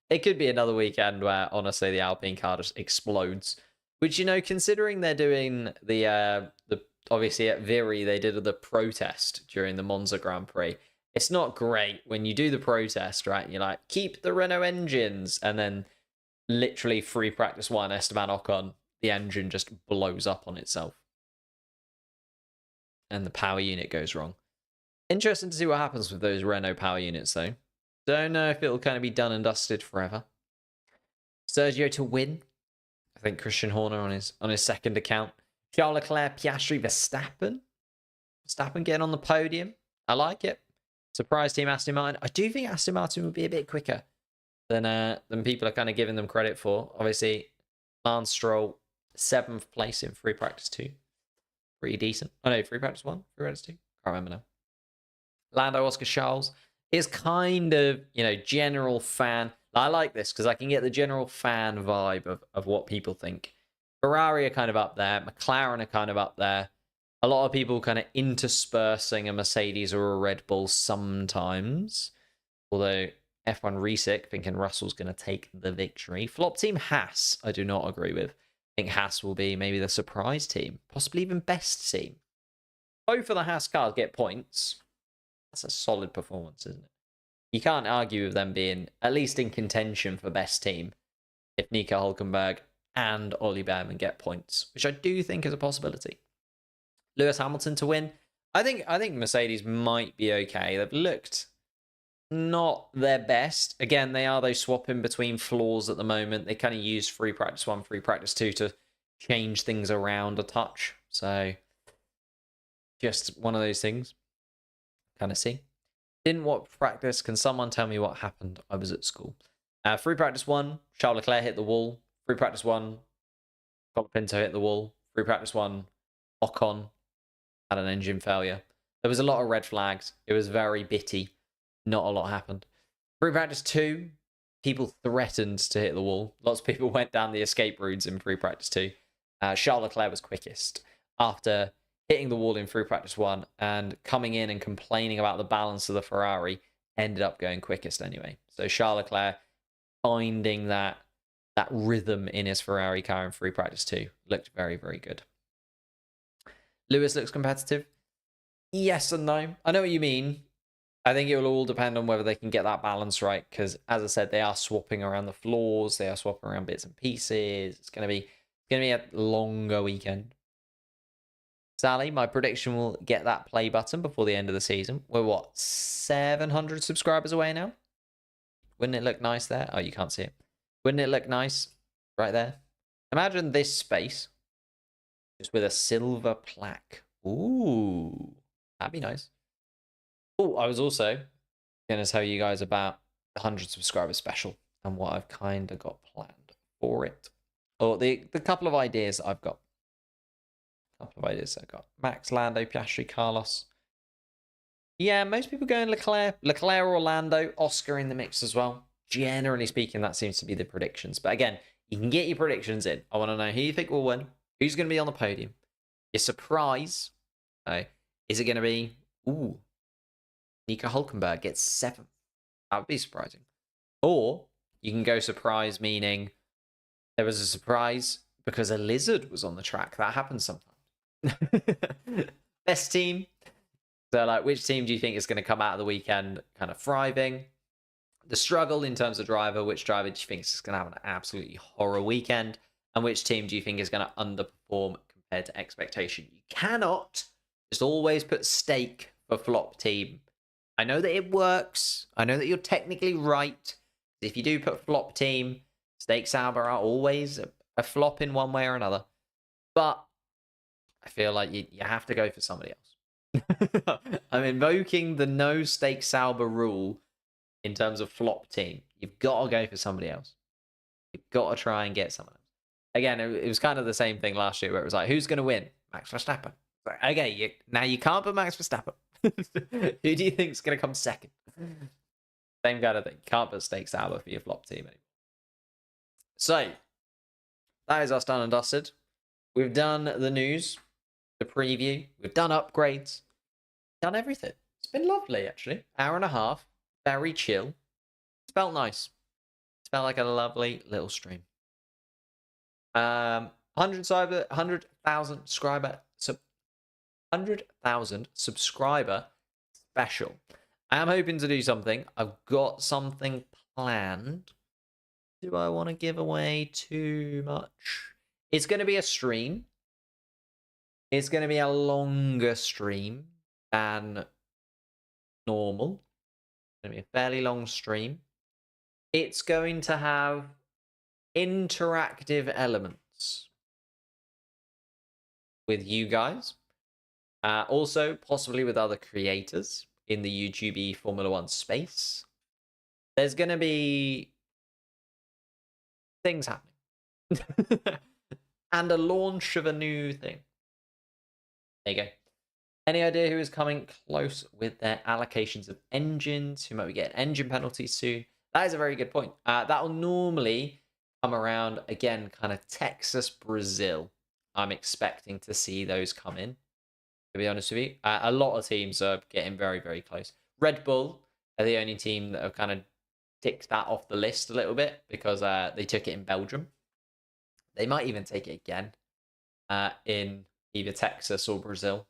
It could be another weekend where honestly the Alpine car just explodes. Which, considering they're doing the obviously at Viri they did the protest during the Monza Grand Prix. It's not great when you do the protest, right? You're like, keep the Renault engines, and then literally free practice 1, Esteban Ocon, the engine just blows up on itself, and the power unit goes wrong. Interesting to see what happens with those Renault power units, though. Don't know if it'll kind of be done and dusted forever. Sergio to win. I think Christian Horner on his second account. Charles Leclerc, Piastri, Verstappen. Verstappen getting on the podium. I like it. Surprise team Aston Martin. I do think Aston Martin would be a bit quicker than people are kind of giving them credit for. Obviously, Lance Stroll, 7th place in free practice 2. pretty decent. Oh no, free practice 1, free practice 2. Can't remember now. Lando Oscar Charles is kind of, general fan. I like this because I can get the general fan vibe of what people think. Ferrari are kind of up there. McLaren are kind of up there. A lot of people kind of interspersing a Mercedes or a Red Bull sometimes. Although F1 Resick thinking Russell's going to take the victory. Flop team Haas, I do not agree with. I think Haas will be maybe the surprise team. Possibly even best team. Both of the Haas cars get points. That's a solid performance, isn't it? You can't argue with them being at least in contention for best team if Nico Hülkenberg and Ollie Behrman get points, which I do think is a possibility. Lewis Hamilton to win. I think Mercedes might be okay. They've looked not their best. Again, they are those swapping between floors at the moment. They kind of use free practice 1, free practice 2 to change things around a touch. So just one of those things. Kind of see. Didn't watch practice. Can someone tell me what happened? I was at school. Free practice 1, Charles Leclerc hit the wall. Free practice 1, Colapinto hit the wall. Free practice 1, Ocon had an engine failure. There was a lot of red flags. It was very bitty. Not a lot happened. Free practice 2, people threatened to hit the wall. Lots of people went down the escape routes in free practice 2. Charles Leclerc was quickest after hitting the wall in free practice 1 and coming in and complaining about the balance of the Ferrari, ended up going quickest anyway. So Charles Leclerc finding that rhythm in his Ferrari car in free practice 2 looked very, very good. Lewis looks competitive. Yes and no. I know what you mean. I think it will all depend on whether they can get that balance right, because as I said, they are swapping around the floors, they are swapping around bits and pieces. It's gonna be a longer weekend. Sally, my prediction will get that play button before the end of the season. We're what, 700 subscribers away now? Wouldn't it look nice there? Oh, you can't see it. Wouldn't it look nice right there? Imagine this space just with a silver plaque. Ooh, that'd be nice. Oh, I was also going to tell you guys about the 100 subscriber special and what I've kind of got planned for it. Or the couple of ideas I've got. Max, Lando, Piastri, Carlos. Yeah, most people going Leclerc, or Lando, Oscar in the mix as well. Generally speaking, that seems to be the predictions. But again, you can get your predictions in. I want to know who you think will win. Who's going to be on the podium? Your surprise. Is it going to be... Ooh. Nico Hülkenberg gets 7th. That would be surprising. Or you can go surprise, meaning there was a surprise because a lizard was on the track. That happens sometimes. Best team. So, like, which team do you think is going to come out of the weekend kind of thriving? The struggle in terms of driver. Which driver do you think is going to have an absolutely horror weekend? And which team do you think is going to underperform compared to expectation? You cannot just always put stake for flop team. I know that it works. I know that you're technically right. If you do put flop team, stake Sauber are always a flop in one way or another. But I feel like you have to go for somebody else. I'm invoking the no stake Sauber rule in terms of flop team. You've got to go for somebody else. You've got to try and get someone else. Again, it was kind of the same thing last year where it was like, who's going to win? Max Verstappen. Like, okay, now you can't put Max Verstappen. Who do you think is going to come second? Same kind of thing. Can't put stake Sauber for your flop team anymore. So, that is us done and dusted. We've done the news, the preview. We've done upgrades. Done everything. It's been lovely, actually. Hour and a half. Very chill. It's felt nice. It felt like a lovely little stream. 100,000 subscriber special. I am hoping to do something. I've got something planned. Do I want to give away too much? It's going to be a stream. It's going to be a longer stream than normal. It's going to be a fairly long stream. It's going to have interactive elements with you guys. Also, possibly with other creators in the YouTube Formula One space. There's going to be things happening. And a launch of a new thing. There you go. Any idea who is coming close with their allocations of engines? Who might be getting engine penalties soon? That is a very good point. That will normally come around, again, kind of Texas, Brazil. I'm expecting to see those come in, to be honest with you. A lot of teams are getting very, very close. Red Bull are the only team that have kind of ticked that off the list a little bit because they took it in Belgium. They might even take it again in either Texas or Brazil, to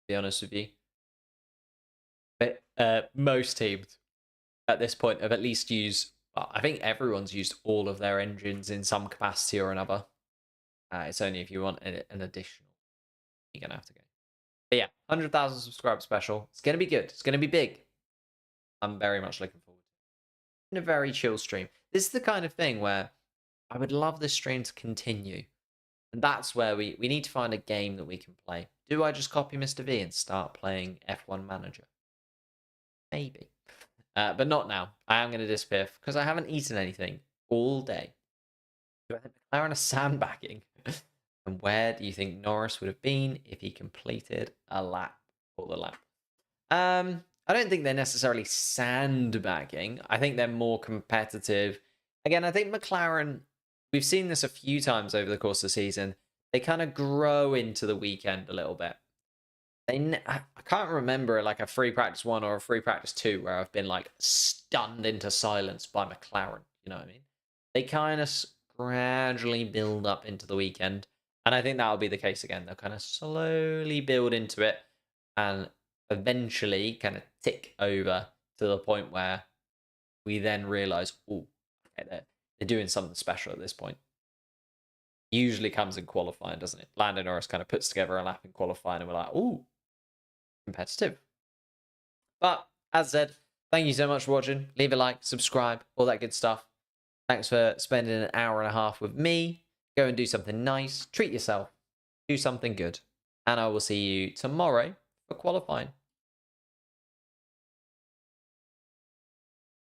be honest with you. But most teams at this point have at least used, well, I think everyone's used all of their engines in some capacity or another. It's only if you want an additional, you're going to have to go. But yeah, 100,000 subscriber special. It's going to be good. It's going to be big. I'm very much looking forward to it. In a very chill stream. This is the kind of thing where I would love this stream to continue. And that's where we need to find a game that we can play. Do I just copy Mr. V and start playing F1 Manager? Maybe. But not now. I am going to disappear because I haven't eaten anything all day. Do I think McLaren are sandbagging? And where do you think Norris would have been if he completed a lap or the lap? I don't think they're necessarily sandbagging. I think they're more competitive. Again, I think McLaren, we've seen this a few times over the course of the season. They kind of grow into the weekend a little bit. I can't remember like a free practice 1 or a free practice 2 where I've been like stunned into silence by McLaren. You know what I mean? They kind of gradually build up into the weekend. And I think that'll be the case again. They'll kind of slowly build into it and eventually kind of tick over to the point where we then realize, oh, okay, they're doing something special at this point. Usually comes in qualifying, doesn't it? Lando Norris kind of puts together a lap in qualifying and we're like, oh, competitive. But as said, thank you so much for watching. Leave a like, subscribe, all that good stuff. Thanks for spending an hour and a half with me. Go and do something nice. Treat yourself. Do something good. And I will see you tomorrow for qualifying.